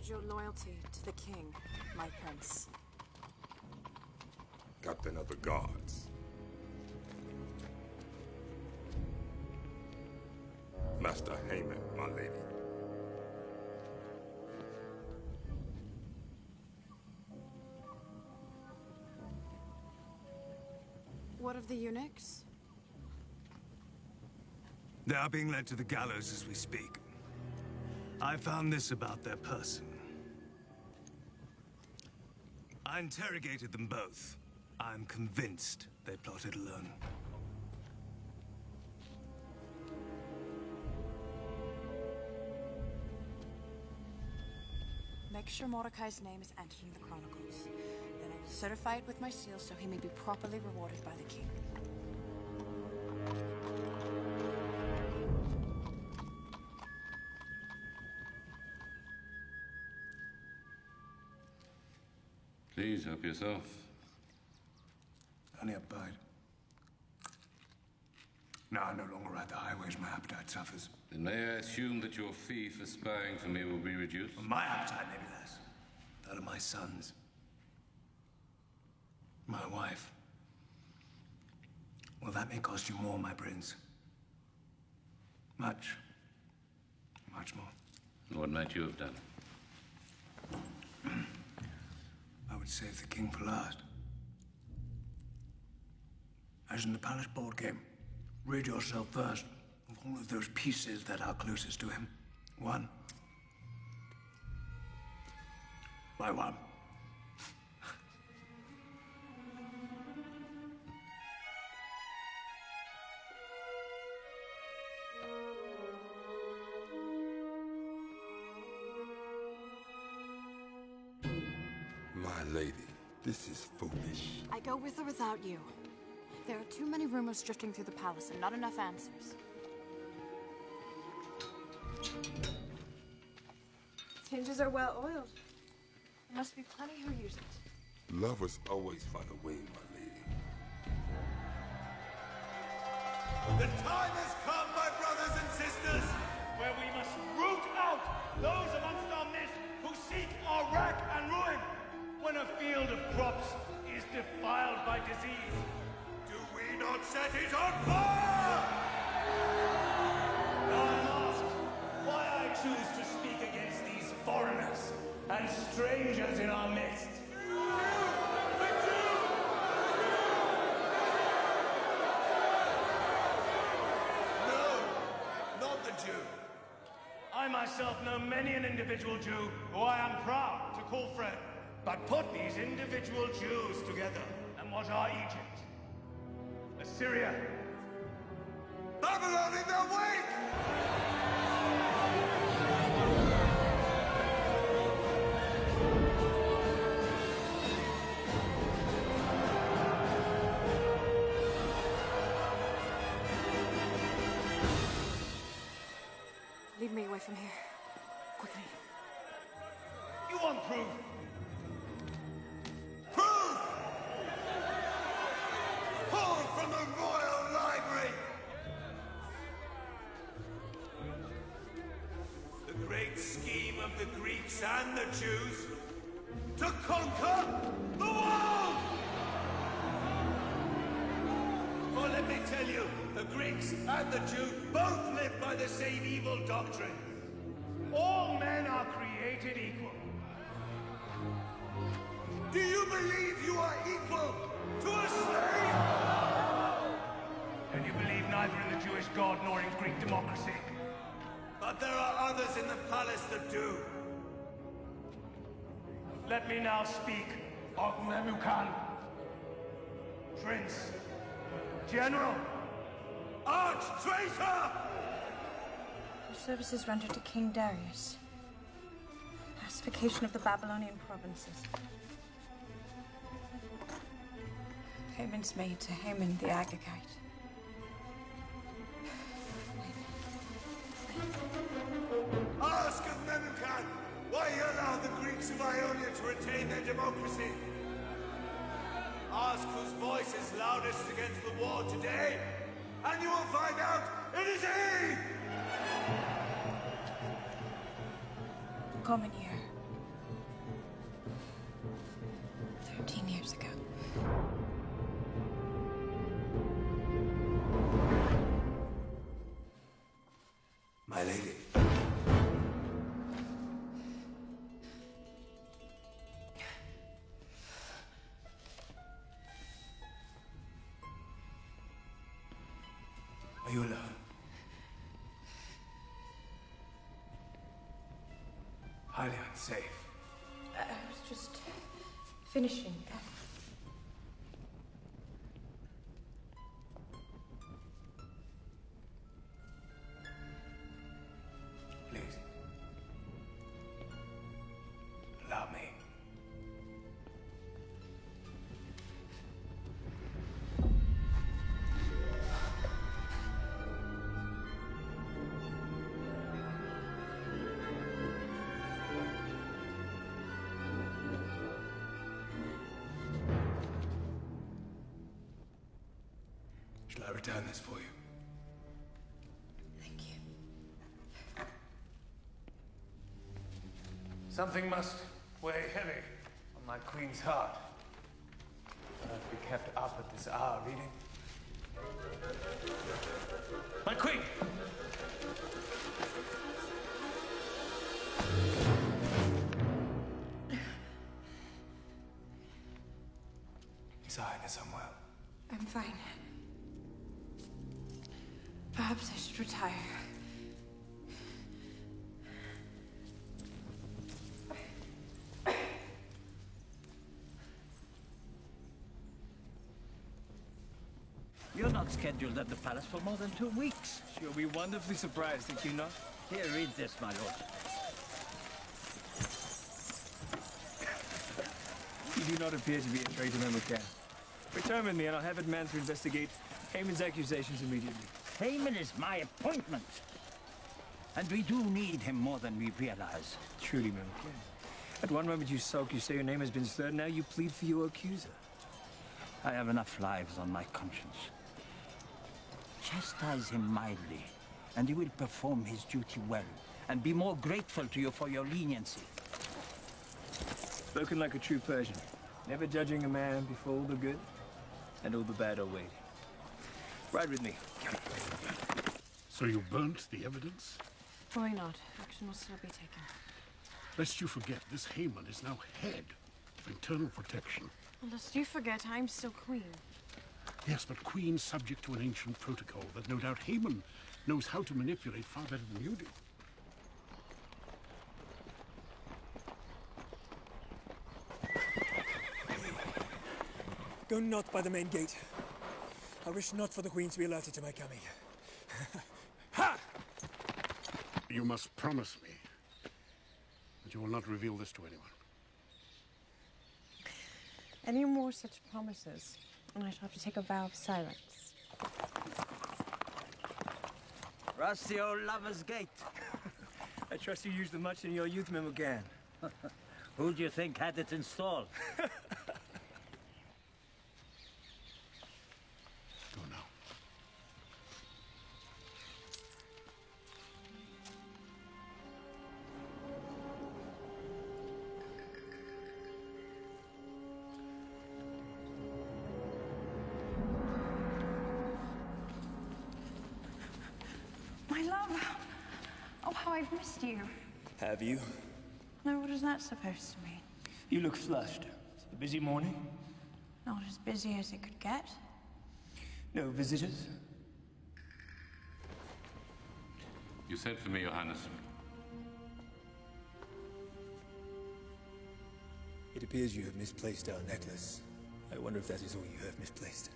Your loyalty to the king, my prince. Captain of the guards. Master Haman, my lady. What of the eunuchs? They are being led to the gallows as we speak. I found this about their person. I interrogated them both. I'm convinced they plotted alone. Make sure Mordecai's name is entered in the Chronicles. Then I will certify it with my seal so he may be properly rewarded by the king. Please help yourself. Only a bite. Now I'm no longer at the highways, my appetite suffers. Then may I assume that your fee for spying for me will be reduced? Well, my appetite may be less. That of my sons. My wife. Well, that may cost you more, my prince. Much. Much more. What might you have done? I would save the king for last. As in the palace board game, rid yourself first of all of those pieces that are closest to him. One by one. My lady, this is foolish. I go with or without you. There are too many rumors drifting through the palace and not enough answers. Its hinges are well oiled. There must be plenty who use it. Lovers always find a way, my lady. The time has come, my brothers and sisters, where we must root out those amongst our midst who seek our wrack and ruin. When a field of crops is defiled by disease, do we not set it on fire? Now I'm asked why I choose to speak against these foreigners and strangers in our midst. Jew. I myself know many an individual Jew who I am proud to call friend. But put these individual Jews together, and what are Egypt, Assyria, Babylon in their wake? Lead me away from here. Quickly. You want proof? Proof! Pulled from the royal library! The great scheme of the Greeks and the Jews to conquer the world! For let me tell you, the Greeks and the Jews both live by the same evil doctrine. All men are created equal. Do you believe you are equal to a slave? And you believe neither in the Jewish God nor in Greek democracy. But there are others in the palace that do. Let me now speak of Memucan, Prince, General, Arch-traitor! Your services rendered to King Darius. Pacification of the Babylonian provinces. Payments made to Haman the Agagite. Ask of Memucan why he allowed the Greeks of Ionia to retain their democracy. Ask whose voice is loudest against the war today, and you will find out it is he! The common year. 13 years ago. My lady. Are you alone? Highly unsafe. I was just finishing. Please. Allow me. Shall I return this for you? Thank you. Something must weigh heavy on my queen's heart. Cannot be kept up at this hour reading. My queen! His Highness unwell. I'm fine. Perhaps I should retire. You're not scheduled at the palace for more than 2 weeks. You'll be wonderfully surprised, think you not? Here, read this, my lord. You do not appear to be a traitor, Memucan. Return with me, and I'll have it manned to investigate Haman's accusations immediately. Haman is my appointment. And we do need him more than we realize. Truly, Memucan. At one moment you sulk, you say your name has been slurred, now you plead for your accuser. I have enough lives on my conscience. Chastise him mildly, and he will perform his duty well, and be more grateful to you for your leniency. Spoken like a true Persian, never judging a man before all the good and all the bad are waiting. Ride with me. So you burnt the evidence? Probably not. Action will still be taken. Lest you forget, this Haman is now head of internal protection. Lest you forget, I'm still queen. Yes, but Queen's subject to an ancient protocol that no doubt Haman knows how to manipulate far better than you do. Go not by the main gate. I wish not for the Queen to be alerted to my coming. Ha! You must promise me that you will not reveal this to anyone. Any more such promises, and I shall have to take a vow of silence. Rusty old lover's gate. I trust you used them much in your youth, Memogan. Who do you think had it installed? Go now. My love. Oh, how I've missed you. Have you? No, what is that supposed to mean? You look flushed. A busy morning? Not as busy as it could get. No visitors? You sent for me, Johannes. It appears you have misplaced our necklace. I wonder if that is all you have misplaced.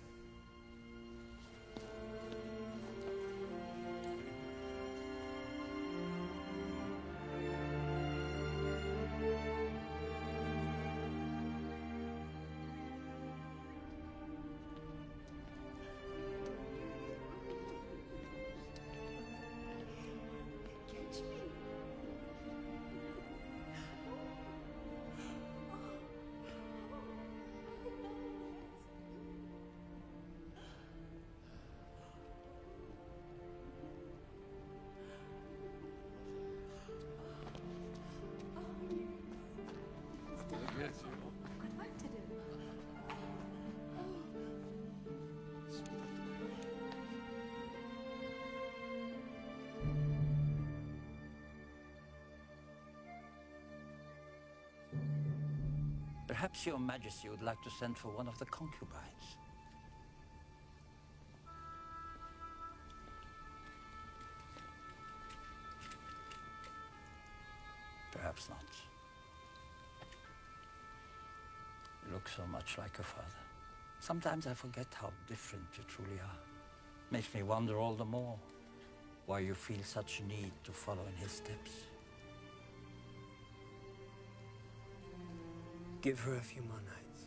Perhaps your Majesty would like to send for one of the concubines. Perhaps not. You look so much like your father. Sometimes I forget how different you truly are. Makes me wonder all the more why you feel such need to follow in his steps. Give her a few more nights.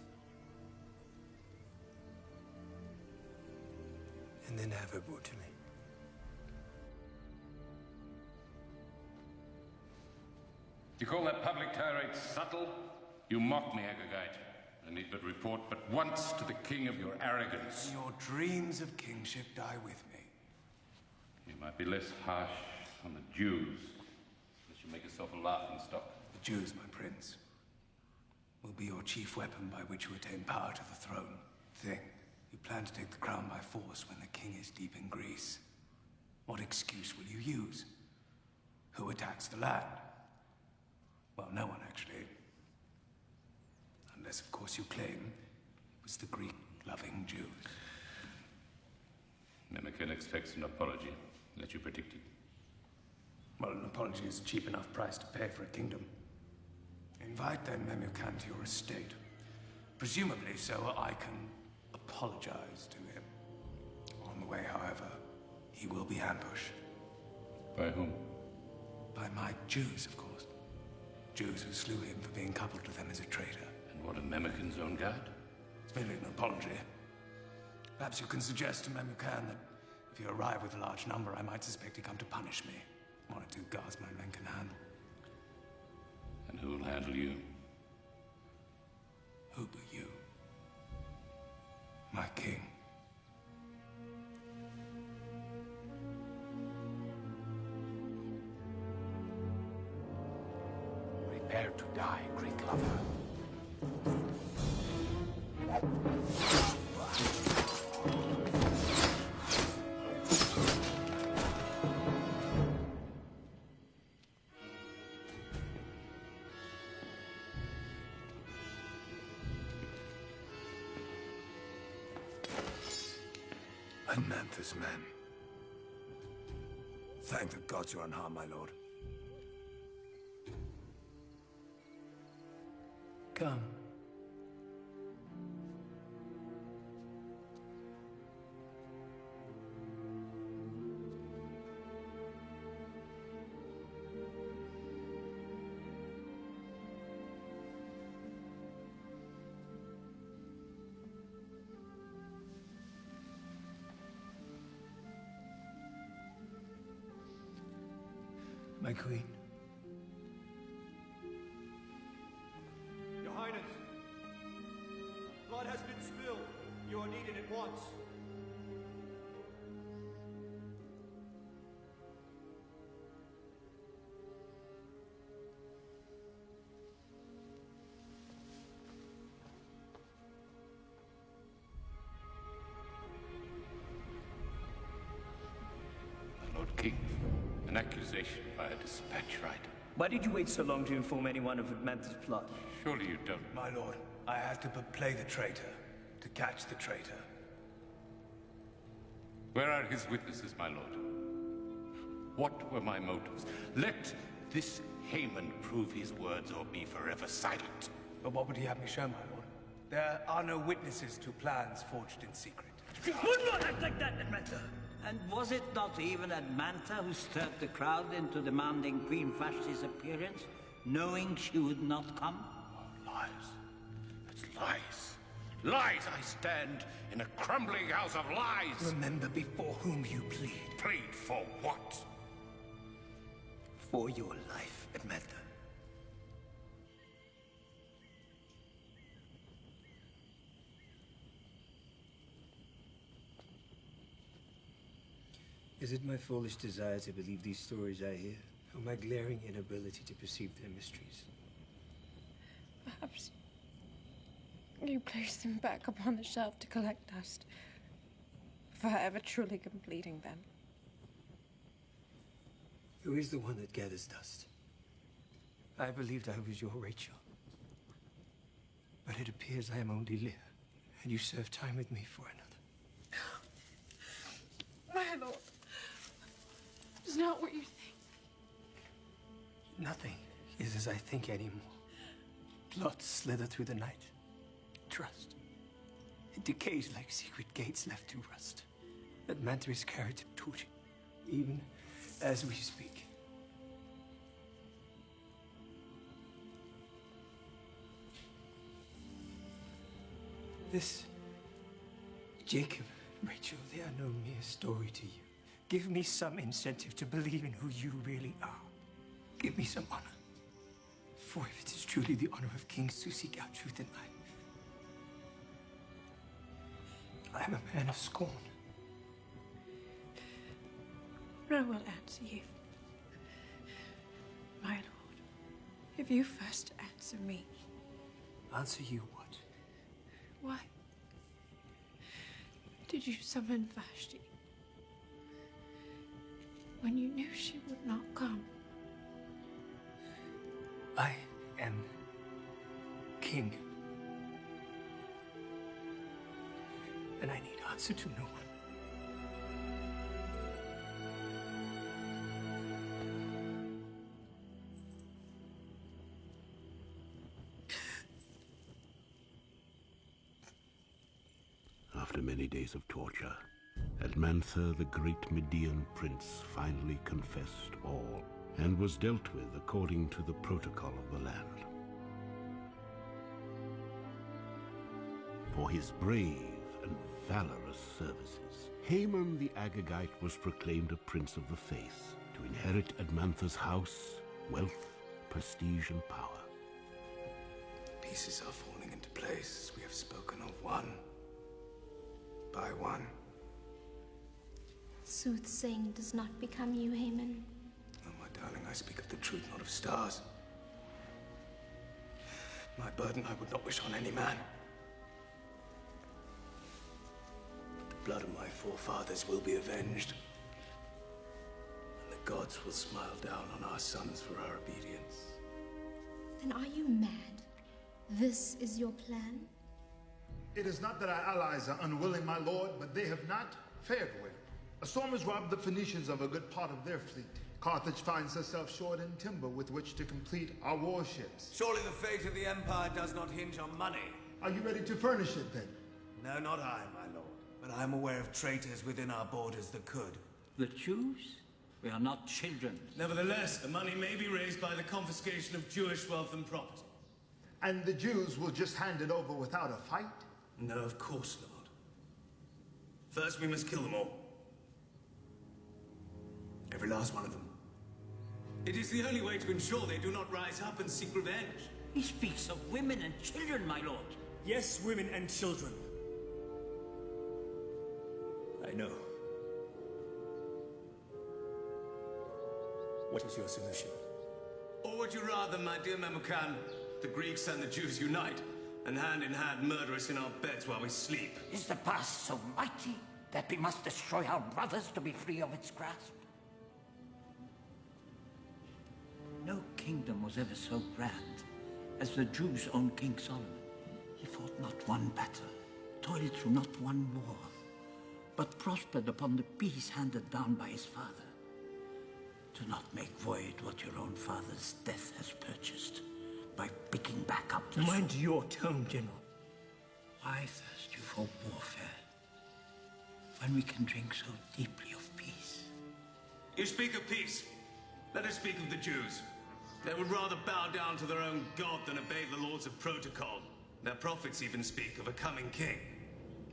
And then have her brought to me. You call that public tirade subtle? You mock me, Agagite. I need but report but once to the king of your arrogance. Your dreams of kingship die with me. You might be less harsh on the Jews, unless you make yourself a laughing stock. The Jews, my prince, will be your chief weapon by which you attain power to the throne. Think, you plan to take the crown by force when the king is deep in Greece. What excuse will you use? Who attacks the land? Well, no one, actually. Unless, of course, you claim it was the Greek-loving Jews. Nemekin expects an apology. Let you predict it. Well, an apology is a cheap enough price to pay for a kingdom. Invite then Memucan to your estate. Presumably so I can apologize to him. On the way, however, he will be ambushed. By whom? By my Jews, of course. Jews who slew him for being coupled to them as a traitor. And what of Memucan's own guard? It's merely an apology. Perhaps you can suggest to Memucan that if you arrive with a large number, I might suspect he come to punish me. One or two guards my men can handle. And who will handle you? Who but you? My king. Prepare to die, Greek lover. Admantha's men. Thank the gods you're unharmed, my lord. Come. My queen. Your Highness, blood has been spilled. You are needed at once. My Lord King, an accusation by a dispatch rider. Why did you wait so long to inform anyone of Admantha's plot? Surely you don't. My lord, I had to play the traitor, to catch the traitor. Where are his witnesses, my lord? What were my motives? Let this Haman prove his words or be forever silent. But what would he have me show, my lord? There are no witnesses to plans forged in secret. You would not act like that, Admantha! And was it not even Admantha who stirred the crowd into demanding Queen Vashti's appearance, knowing she would not come? Oh, lies. It's lies. Lies! I stand in a crumbling house of lies! Remember before whom you plead. Plead for what? For your life, Admantha. Is it my foolish desire to believe these stories I hear, or my glaring inability to perceive their mysteries? Perhaps you place them back upon the shelf to collect dust, forever truly completing them. Who is the one that gathers dust? I believed I was your Rachel. But it appears I am only Leah, and you serve time with me for another. My lord, it's not what you think. Nothing is as I think anymore. Plots slither through the night. Trust. It decays like secret gates left to rust. Admantha is carried to torture, even as we speak. This Jacob, Rachel, they are no mere story to you. Give me some incentive to believe in who you really are. Give me some honor. For if it is truly the honor of kings to seek out truth in life, I am a man of scorn. I will answer you. My lord, if you first answer me. Answer you what? Why did you summon Vashti when you knew she would not come? I am king. And I need answer to no one. After many days of torture, Admantha, the great Median prince, finally confessed all and was dealt with according to the protocol of the land. For his brave and valorous services, Haman the Agagite was proclaimed a prince of the faith to inherit Admantha's house, wealth, prestige, and power. Pieces are falling into place. We have spoken of one by one. Soothsaying does not become you, Haman. Oh, my darling, I speak of the truth, not of stars. My burden I would not wish on any man. The blood of my forefathers will be avenged. And the gods will smile down on our sons for our obedience. Then are you mad? This is your plan? It is not that our allies are unwilling, my lord, but they have not fared well. A storm has robbed the Phoenicians of a good part of their fleet. Carthage finds herself short in timber with which to complete our warships. Surely the fate of the Empire does not hinge on money. Are you ready to furnish it then? No, not I, my lord. But I am aware of traitors within our borders that could. The Jews? We are not children. Nevertheless, the money may be raised by the confiscation of Jewish wealth and property. And the Jews will just hand it over without a fight? No, of course not. First, we must kill them all. Every last one of them. It is the only way to ensure they do not rise up and seek revenge. He speaks of women and children, my lord. Yes, women and children. I know. What is your solution? Or would you rather, my dear Memucan, the Greeks and the Jews unite, and hand in hand murder us in our beds while we sleep? Is the past so mighty that we must destroy our brothers to be free of its grasp? No kingdom was ever so grand as the Jews' own King Solomon. He fought not one battle, toiled through not one war, but prospered upon the peace handed down by his father. Do not make void what your own father's death has purchased by picking back up the Mind your tone, General. Why thirst you for warfare when we can drink so deeply of peace? You speak of peace. Let us speak of the Jews. They would rather bow down to their own god than obey the laws of protocol. Their prophets even speak of a coming king.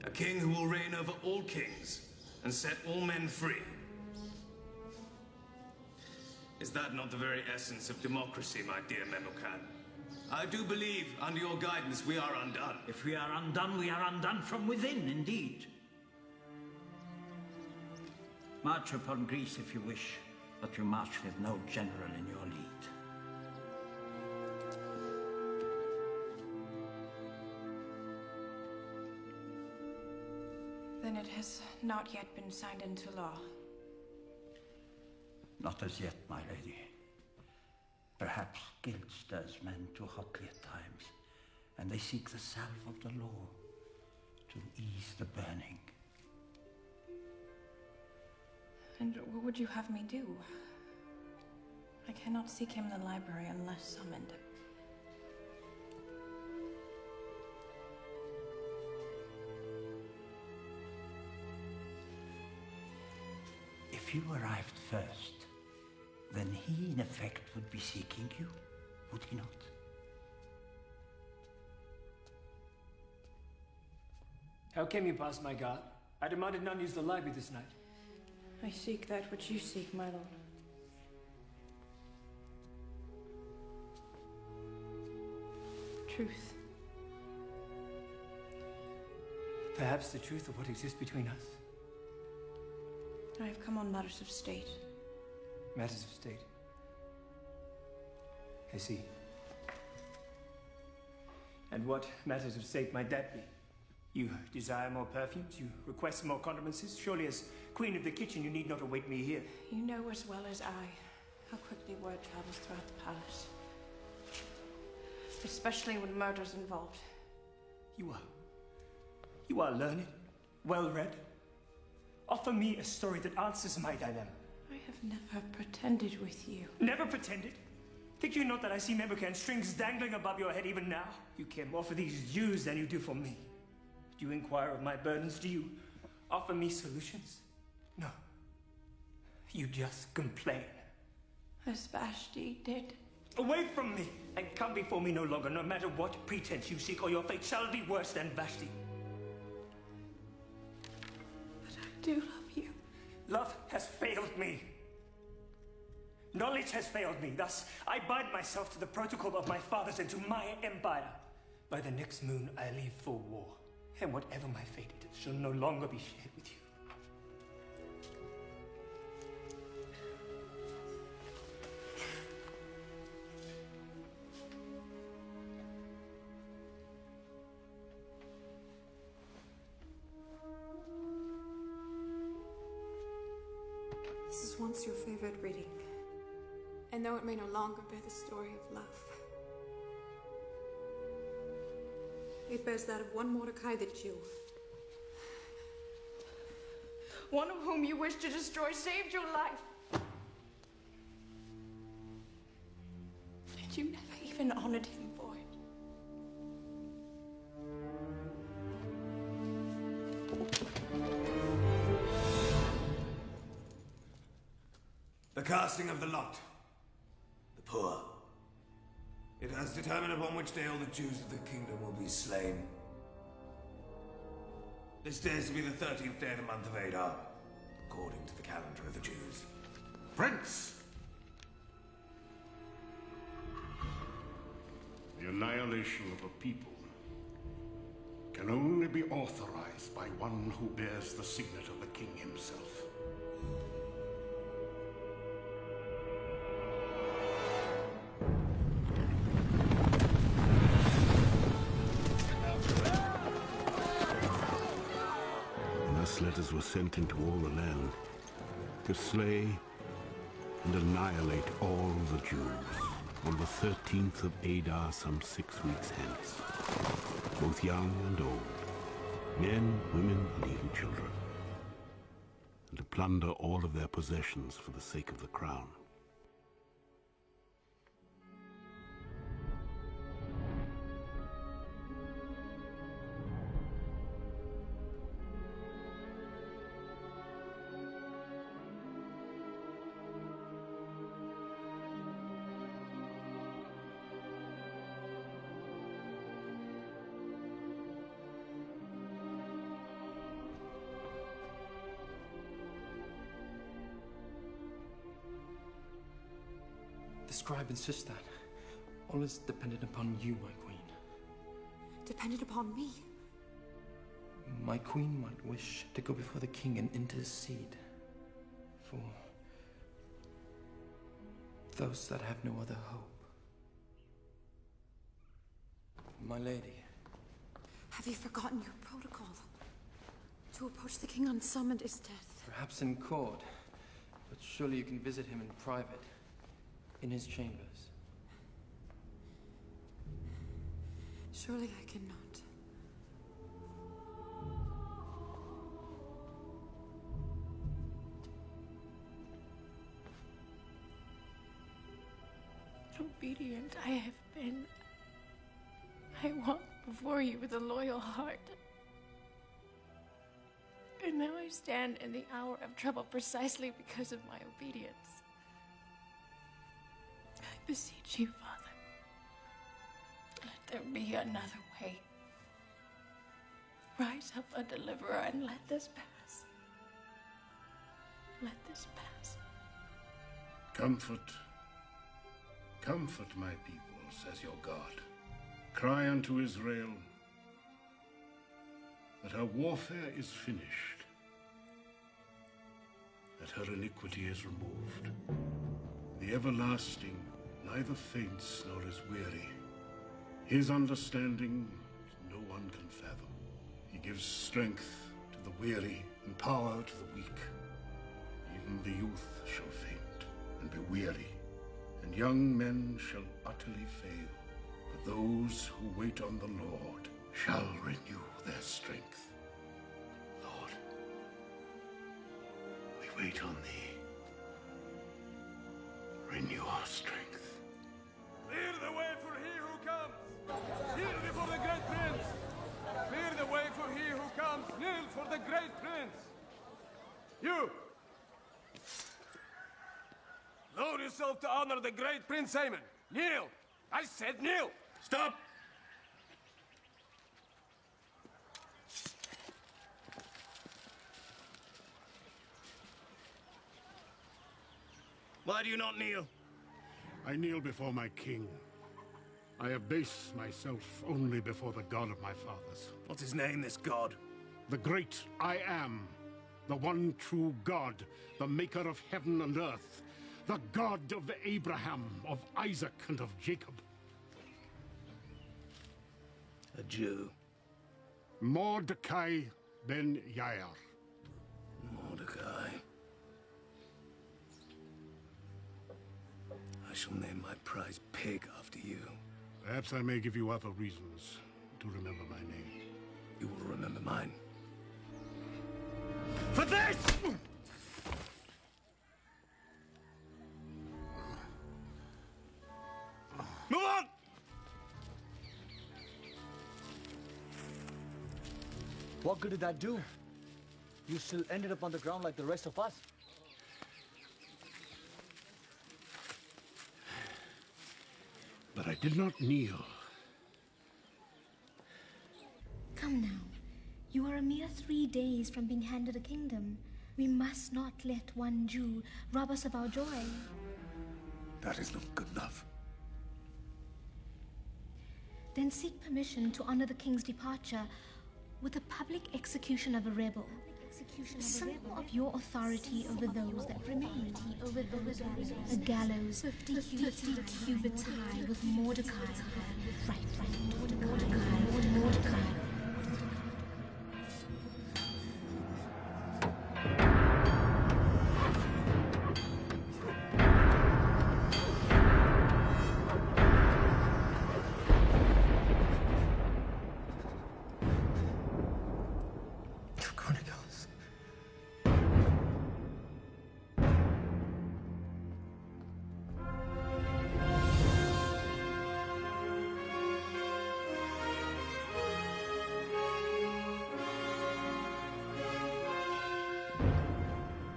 A king who will reign over all kings and set all men free. Is that not the very essence of democracy, my dear Memucan? I do believe, under your guidance, we are undone. If we are undone from within, indeed. March upon Greece if you wish, but you march with no general in your lead. Then it has not yet been signed into law. Not as yet, my lady. Perhaps guilt stirs men too hotly at times, and they seek the salve of the law to ease the burning. And what would you have me do? I cannot seek him in the library unless summoned. If you arrived first, then he, in effect, would be seeking you, would he not? How came you past my guard? I demanded none use the library this night. I seek that which you seek, my lord. Truth. Perhaps the truth of what exists between us. I have come on matters of state. Matters of state. I see. And what matters of state might that be? You desire more perfumes? You request more condiments? Surely as queen of the kitchen you need not await me here. You know as well as I how quickly word travels throughout the palace. Especially when murder's involved. You are learned, well-read. Offer me a story that answers my dilemma. I have never pretended with you. Never pretended? Think you not that I see Memucan strings dangling above your head even now? You care more for these Jews than you do for me. Do you inquire of my burdens? Do you offer me solutions? No. You just complain. As Vashti did. Away from me, and come before me no longer, no matter what pretense you seek, or your fate shall be worse than Vashti. But I do love you. Love has failed me. Knowledge has failed me. Thus, I bind myself to the protocol of my fathers and to my empire. By the next moon, I leave for war. And whatever my fate, it shall no longer be shared with you. This is once your favorite reading. And though it may no longer bear the story of love, it bears that of one Mordecai the Jew. one of whom you wish to destroy saved your life. And you never even honored him for it. The casting of the lot. The poor. It has determined upon which day all the Jews of the kingdom will be slain. This day is to be the 13th day of the month of Adar, according to the calendar of the Jews. Prince! The annihilation of a people can only be authorized by one who bears the signet of the king himself. Thus letters were sent into all the land to slay and annihilate all the Jews on the 13th of Adar, some 6 weeks hence, both young and old, men, women, and even children, and to plunder all of their possessions for the sake of the crown. The scribe insists that all is dependent upon you, my queen. Dependent upon me? My queen might wish to go before the king and intercede for those that have no other hope. My lady. Have you forgotten your protocol? To approach the king unsummoned is death. Perhaps in court, but surely you can visit him in private, in his chambers. Surely I cannot. Obedient I have been. I walked before you with a loyal heart. And now I stand in the hour of trouble precisely because of my obedience. I beseech you, Father, let there be another way. Rise up a deliverer and let this pass. Let this pass. Comfort, comfort my people, says your God. Cry unto Israel that her warfare is finished, that her iniquity is removed. The everlasting neither faints nor is weary. His understanding no one can fathom. He gives strength to the weary and power to the weak. Even the youth shall faint and be weary, and young men shall utterly fail. But those who wait on the Lord shall renew their strength. Lord, we wait on thee. Renew our strength. Clear the way for he who comes! Kneel before the great prince! Clear the way for he who comes! Kneel for the great prince! You! Lower yourself to honor the great Prince Haman! Kneel! I said kneel! Stop! Why do you not kneel? I kneel before my king. I abase myself only before the God of my fathers. What's his name, this God? The great I am, the one true God, the maker of heaven and earth, the God of Abraham, of Isaac, and of Jacob. A Jew. Mordecai ben Yair. Mordecai. I shall name my prize pig after you. Perhaps I may give you other reasons to remember my name. You will remember mine. For this! Move on! What good did that do? You still ended up on the ground like the rest of us. But I did not kneel. Come now. You are a mere 3 days from being handed a kingdom. We must not let one Jew rob us of our joy. That is not good enough. Then seek permission to honor the king's departure with a public execution of a rebel. A symbol of your authority over those that remain. A gallows 50 cubits high with Mordecai. Right, Mordecai.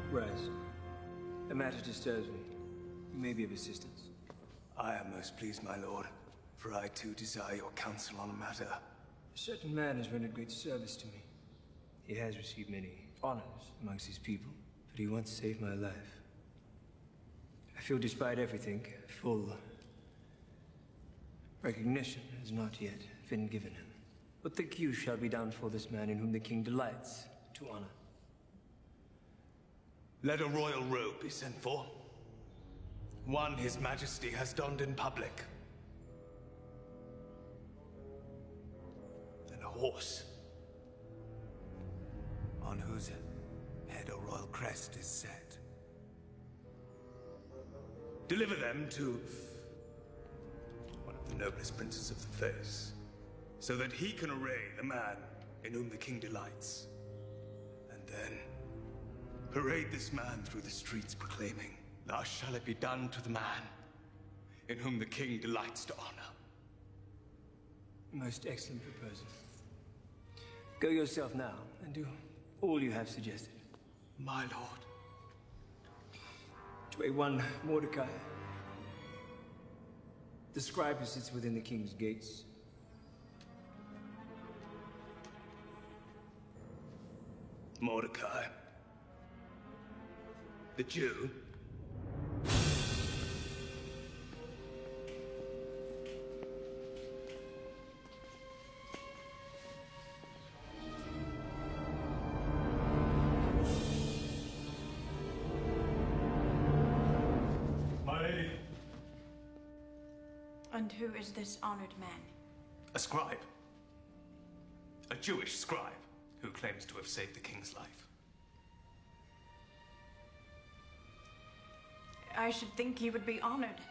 Rise. The matter disturbs me. You may be of assistance. I am most pleased, my lord, for I too desire your counsel on a matter. A certain man has rendered great service to me. He has received many honors amongst his people, but he once saved my life. I feel despite everything, full recognition has not yet been given him. What think you shall be done for this man in whom the king delights to honor? Let a royal robe be sent for. One his majesty has donned in public. And a horse, on whose head a royal crest is set. Deliver them to one of the noblest princes of the face, so that he can array the man in whom the king delights. And then parade this man through the streets proclaiming, "Thus shall it be done to the man in whom the king delights to honor." Most excellent proposal. Go yourself now and do all you have suggested. My lord. To a one Mordecai, the scribe who sits within the king's gates. Mordecai, the Jew. My lady. And who is this honored man? A scribe. A Jewish scribe who claims to have saved the king's life. I should think you would be honored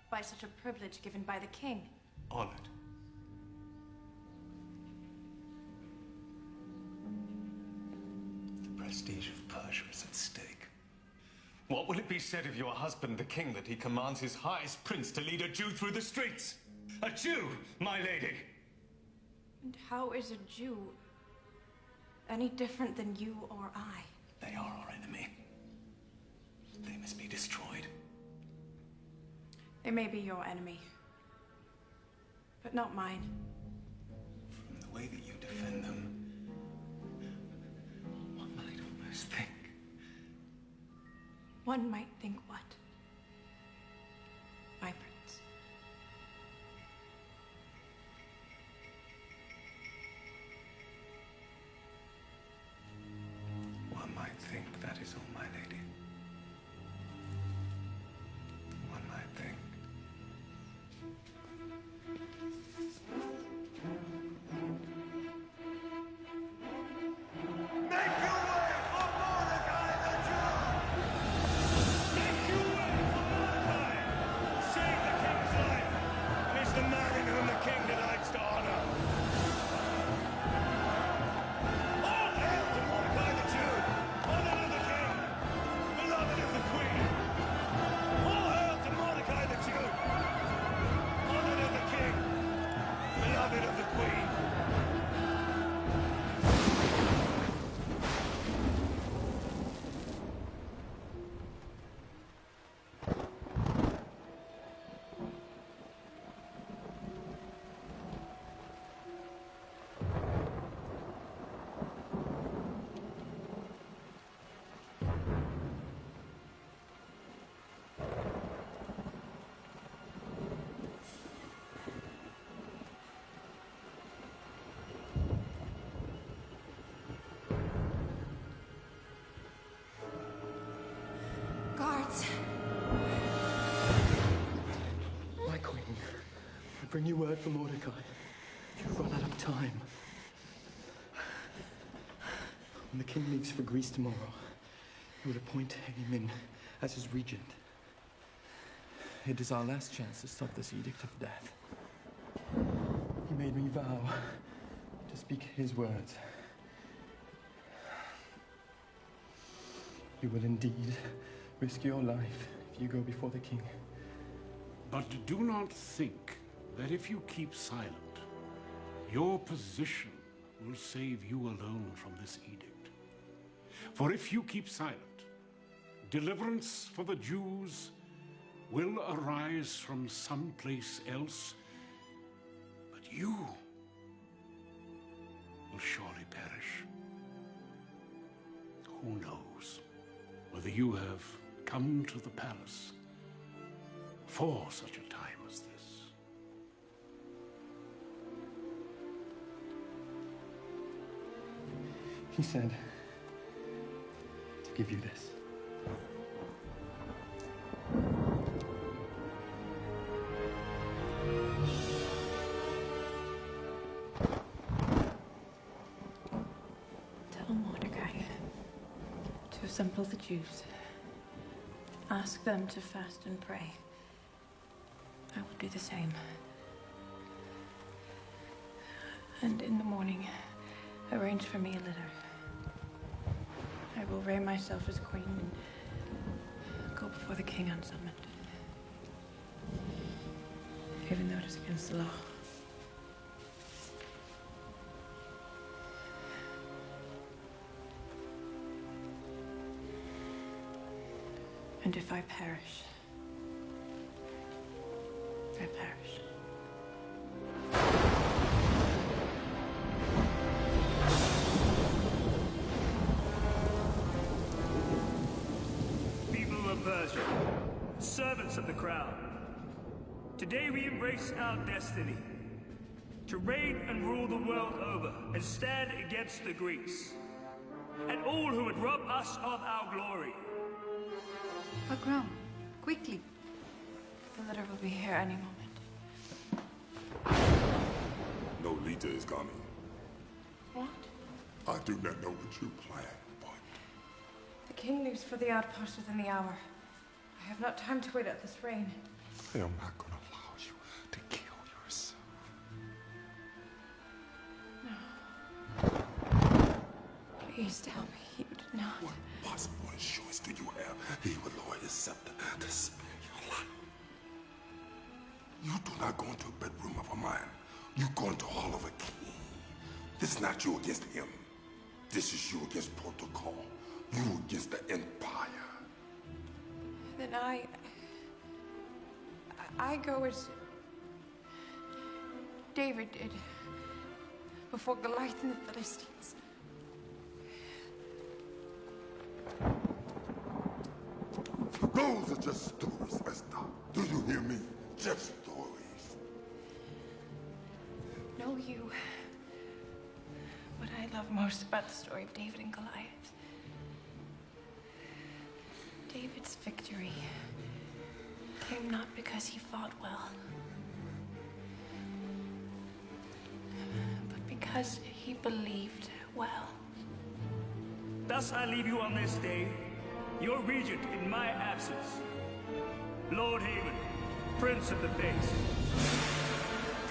by such a privilege given by the king. Honored. The prestige of Persia is at stake. What will it be said of your husband, the king, that he commands his highest prince to lead a Jew through the streets? A Jew, my lady! And how is a Jew any different than you or I? They are our enemy. They must be destroyed. They may be your enemy, but not mine. From the way that you defend them, one might almost think. One might think what? My prince. One might think that is all, my lady. One might think. Make your way for Mordecai the Jew! Make your gods! My queen, I bring you word from Mordecai. You've run out of time. When the king leaves for Greece tomorrow, he will appoint Haman as his regent. It is our last chance to stop this edict of death. He made me vow to speak his words. You will indeed risk your life if you go before the king. But do not think that if you keep silent, your position will save you alone from this edict. For if you keep silent, deliverance for the Jews will arise from someplace else, but you will surely perish. Who knows whether you have come to the palace for such a time as this? He said to give you this. Tell Mordecai to assemble the Jews. Ask them to fast and pray. I will do the same. And in the morning, arrange for me a litter. I will array myself as queen and go before the king unsummoned. Even though it is against the law. And if I perish, I perish. People of Persia, servants of the crown, today we embrace our destiny to reign and rule the world over and stand against the Greeks and all who would rob us of our glory. A crown, quickly. The litter will be here any moment. No leader is coming. What? I do not know what you plan, but... The king leaves for the outpost within the hour. I have not time to wait out this rain. I am not going to allow you to kill yourself. No. Please tell me you did not. What possible assurance do you have he will lower his scepter to spare your life? You do not go into a bedroom of a man. You go into the hall of a king. This is not you against him. This is you against protocol. You against the empire. Then I go as David did before Goliath and the Philistines. Those are just stories, Esther. Do you hear me? Just stories. Know you. What I love most about the story of David and Goliath. David's victory came not because he fought well, but because he believed well. Thus I leave you on this day, your regent in my absence, Lord Haven, Prince of the Face.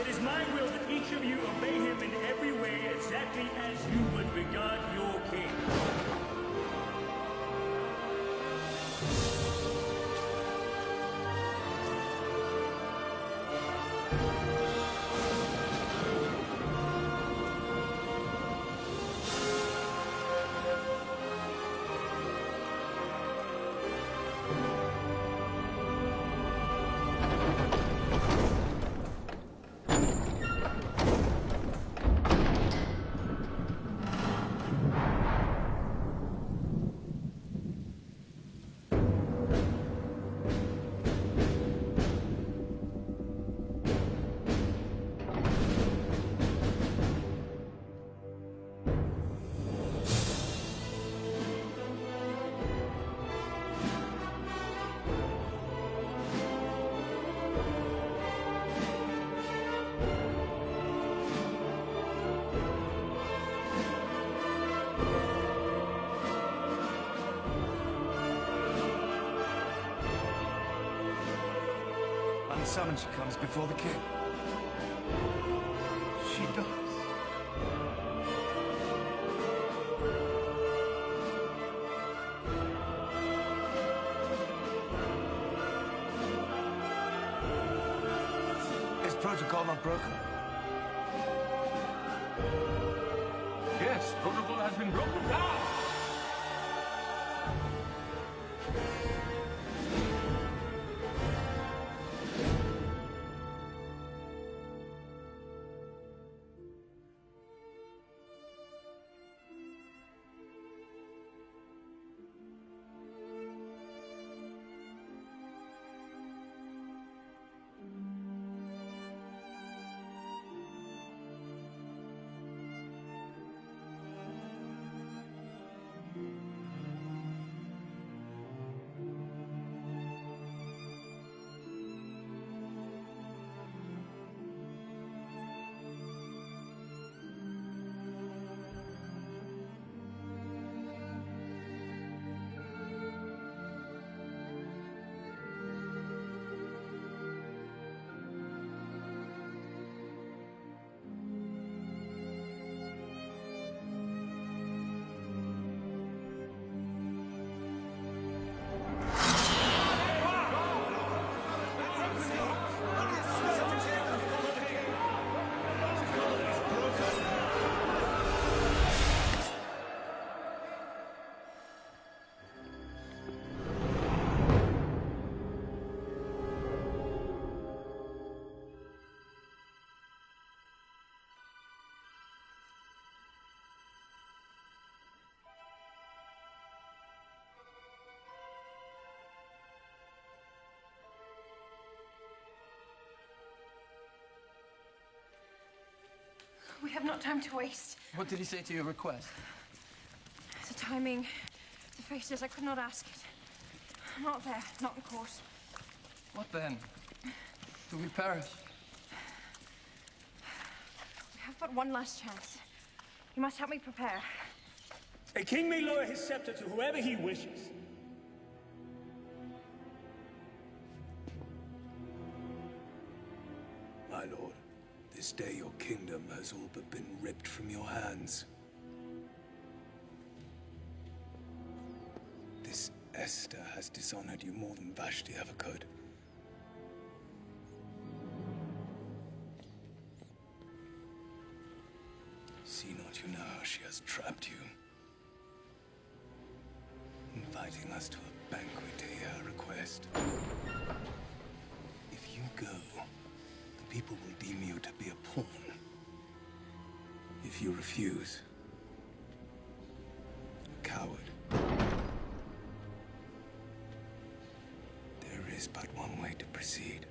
It is my will that each of you obey him in every way exactly as you would regard your king. summon she comes before the king. She does. Is protocol not broken? Yes, protocol has been broken. We have not time to waste. What did he say to your request? The timing, the faces, I could not ask it. Not there, not in court. What then? Do we perish? We have but one last chance. You must help me prepare. A king may lower his scepter to whoever he wishes. My lord, this day your kingdom has all but been ripped from your hands. This Esther has dishonored you more than Vashti ever could. See not you now how she has trapped you, inviting us to a banquet to hear her request. If you go, the people will deem you to be a pawn. If you refuse, a coward. There is but one way to proceed.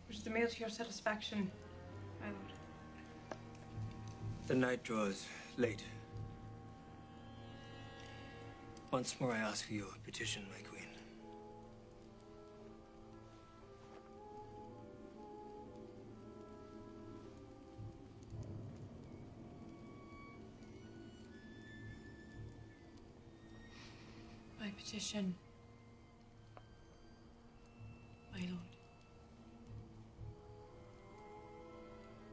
Was the meal to your satisfaction, my lord? The night draws late. Once more I ask for your petition, my queen. My petition, my lord,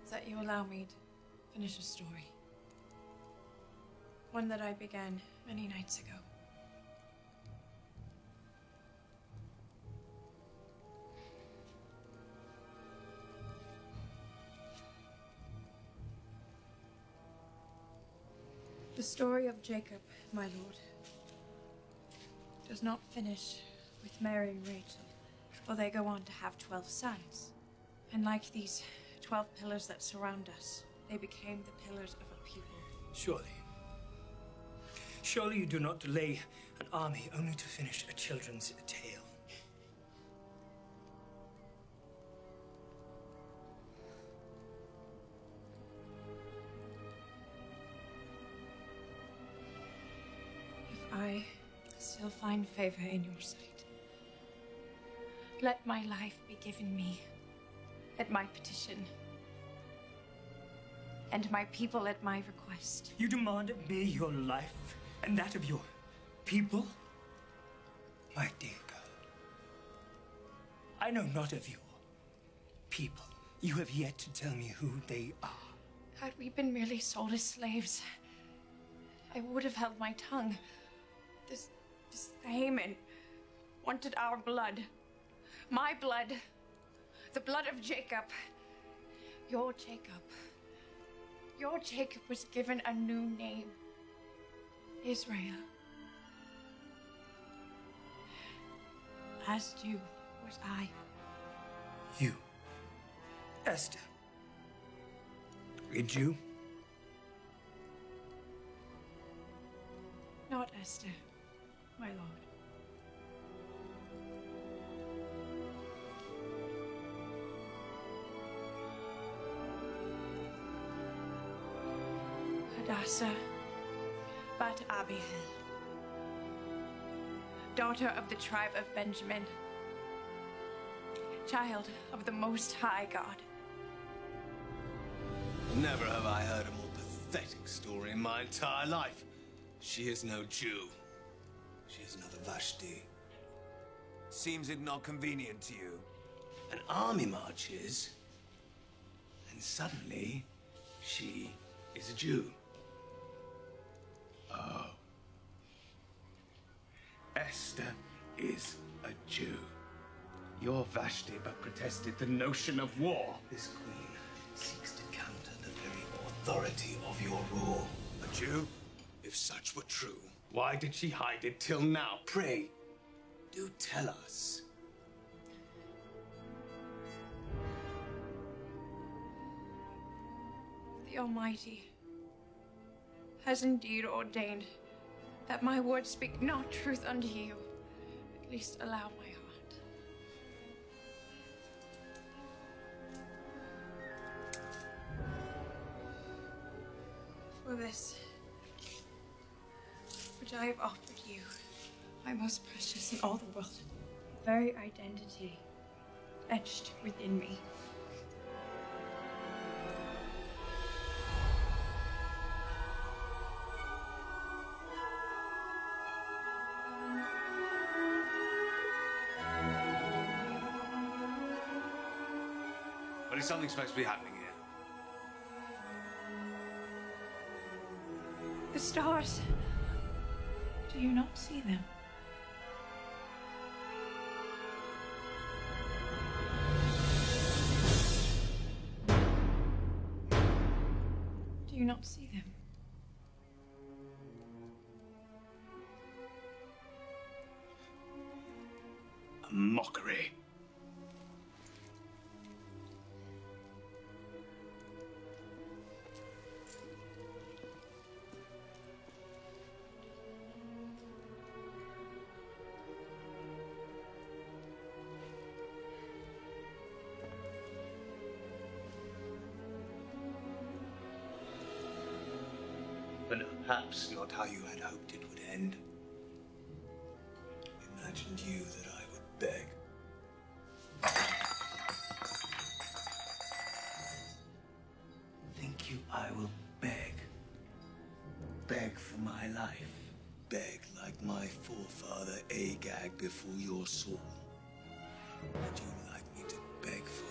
is that you allow me to finish a story. One that I began many nights ago. The story of Jacob, my lord, does not finish with Mary and Rachel, for they go on to have 12 sons. And like these 12 pillars that surround us, they became the pillars of a people. Surely you do not delay an army only to finish a children's tale. If I still find favor in your sight, let my life be given me at my petition, and my people at my request. You demand of me your life and that of your people? My dear girl, I know not of your people. You have yet to tell me who they are. Had we been merely sold as slaves, I would have held my tongue. This Haman wanted our blood. My blood. The blood of Jacob. Your Jacob. Your Jacob was given a new name. Israel. As Jew was I. You, Esther, a Jew? Not Esther, my lord. Hadassah, bat Abihail, daughter of the tribe of Benjamin, child of the Most High God. Never have I heard a more pathetic story in my entire life. She is no Jew. She is another Vashti. Seems it not convenient to you? An army marches, and suddenly she is a Jew. Oh. Esther is a Jew. Your Vashti but protested the notion of war. This queen seeks to counter the very authority of your rule. A Jew? If such were true, why did she hide it till now? Pray, do tell us. The Almighty has indeed ordained that my words speak not truth unto you. At least allow my heart. For this, which I have offered you, my most precious in all the world, the very identity etched within me. But is something supposed to be happening here? The stars. Do you not see them? Do you not see them? A mockery. But perhaps not how you had hoped it would end. Imagined you that I would beg. Think you I will beg? Beg for my life? Beg like my forefather Agag before your Saul? Would you like me to beg for you?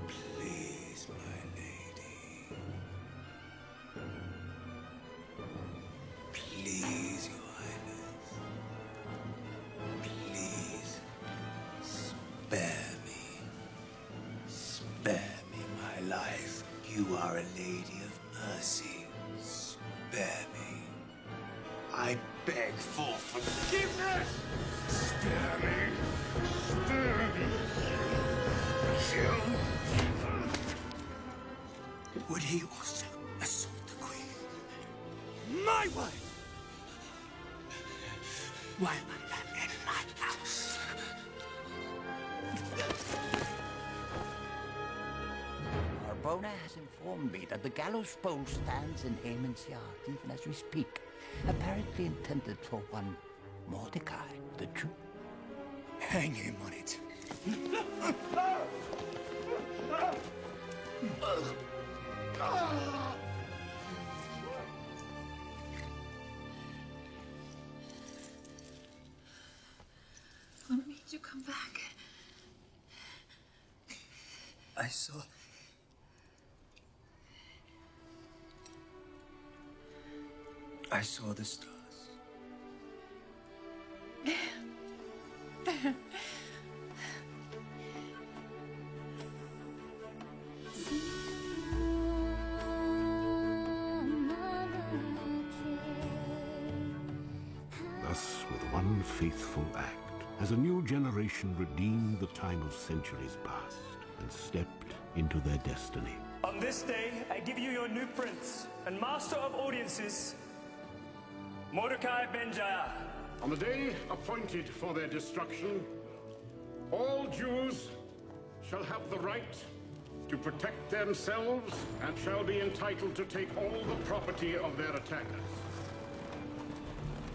Please, my lady. Please, Your Highness. Please, spare me. Spare me my life, You are a lady of mercy. Spare me. I beg for forgiveness! Spare me! Spare me! Kill! Would he also assault the queen? My wife! While I am in my house. Arbona has informed me that the gallows pole stands in Haman's yard, even as we speak, apparently intended for one Mordecai, the Jew. Hang him on it. What made you come back? I saw the stars. Thus, with one faithful act, has a new generation redeemed the time of centuries past and stepped into their destiny. On this day, I give you your new prince and master of audiences, Mordecai Ben-Jair. On the day appointed for their destruction, all Jews shall have the right to protect themselves and shall be entitled to take all the property of their attackers.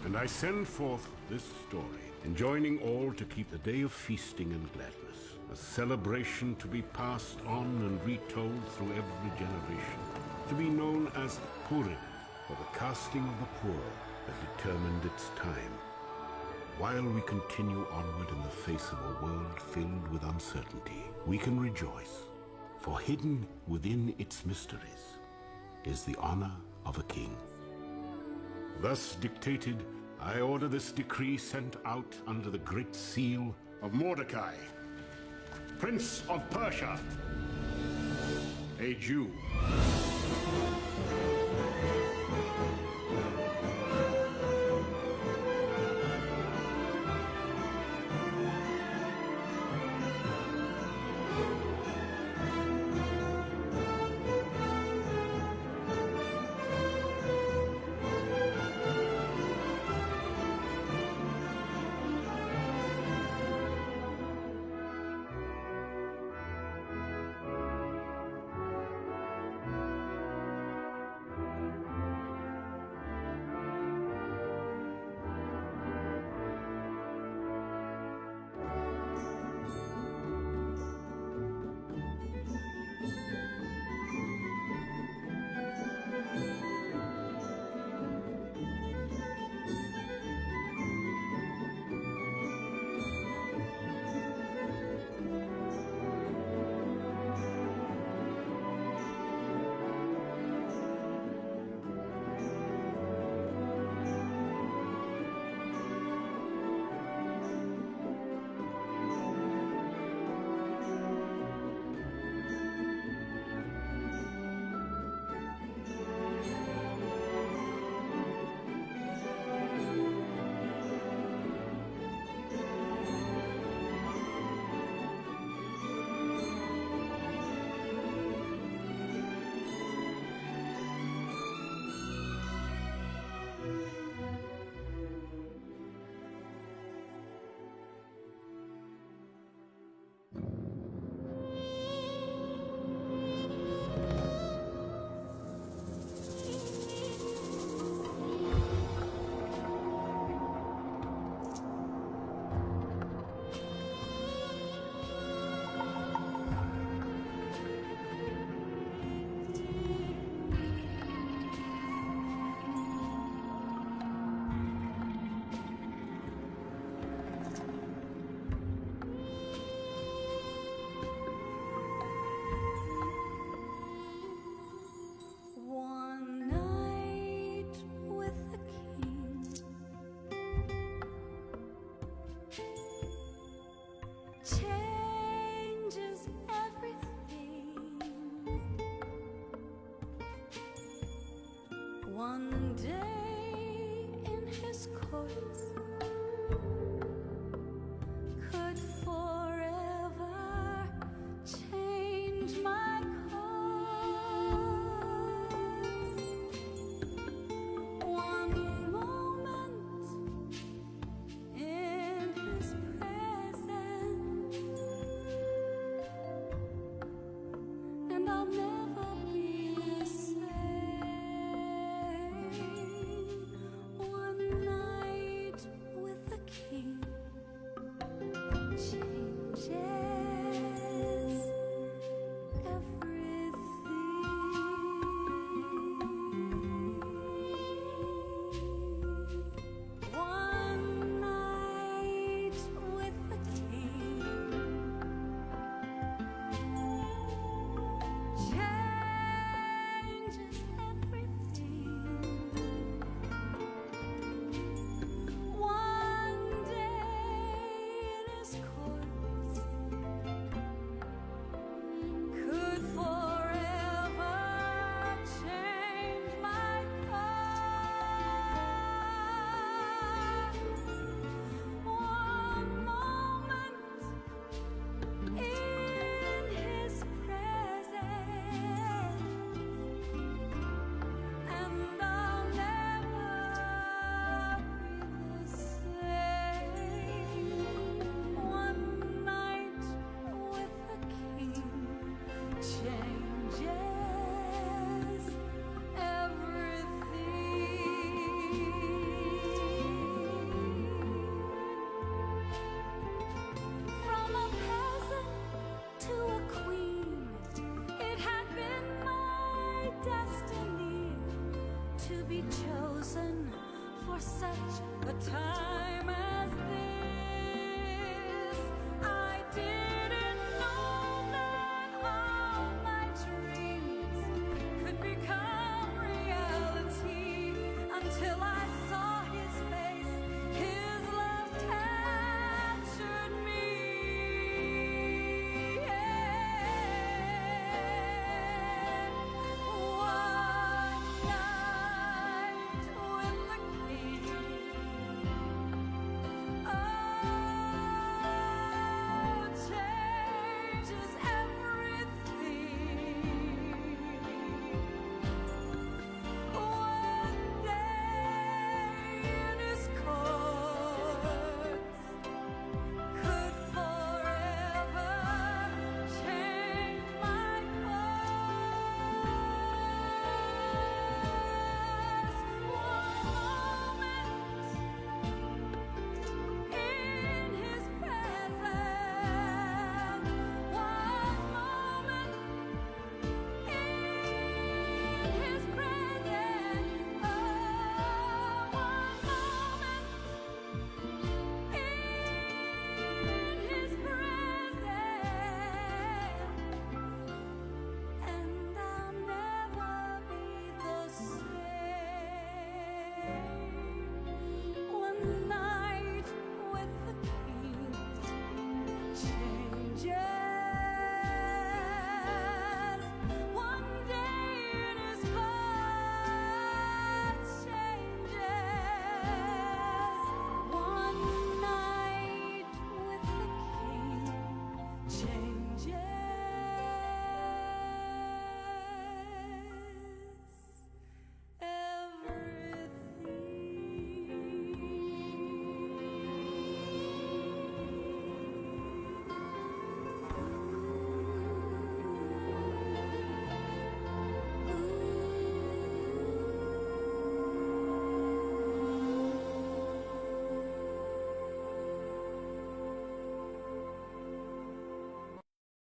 And I send forth this story, enjoining all to keep the day of feasting and gladness, a celebration to be passed on and retold through every generation, to be known as Purim, for the casting of the poor that determined its time, while we continue onward in the face of a world filled with uncertainty. We can rejoice, for hidden within its mysteries is the honor of a king. Thus dictated, I order this decree sent out under the great seal of Mordecai, Prince of Persia, a Jew. One day in his courts could forever change my course. One moment in his presence, and I'll never be the same. One night with the king changes everything. One night with the king changes everything. One day in his courts could forever change my course. One moment in his presence, and I'll never be the same. One night with the king changes everything. From a peasant to a queen, it had been my destiny to be chosen for such a time as this.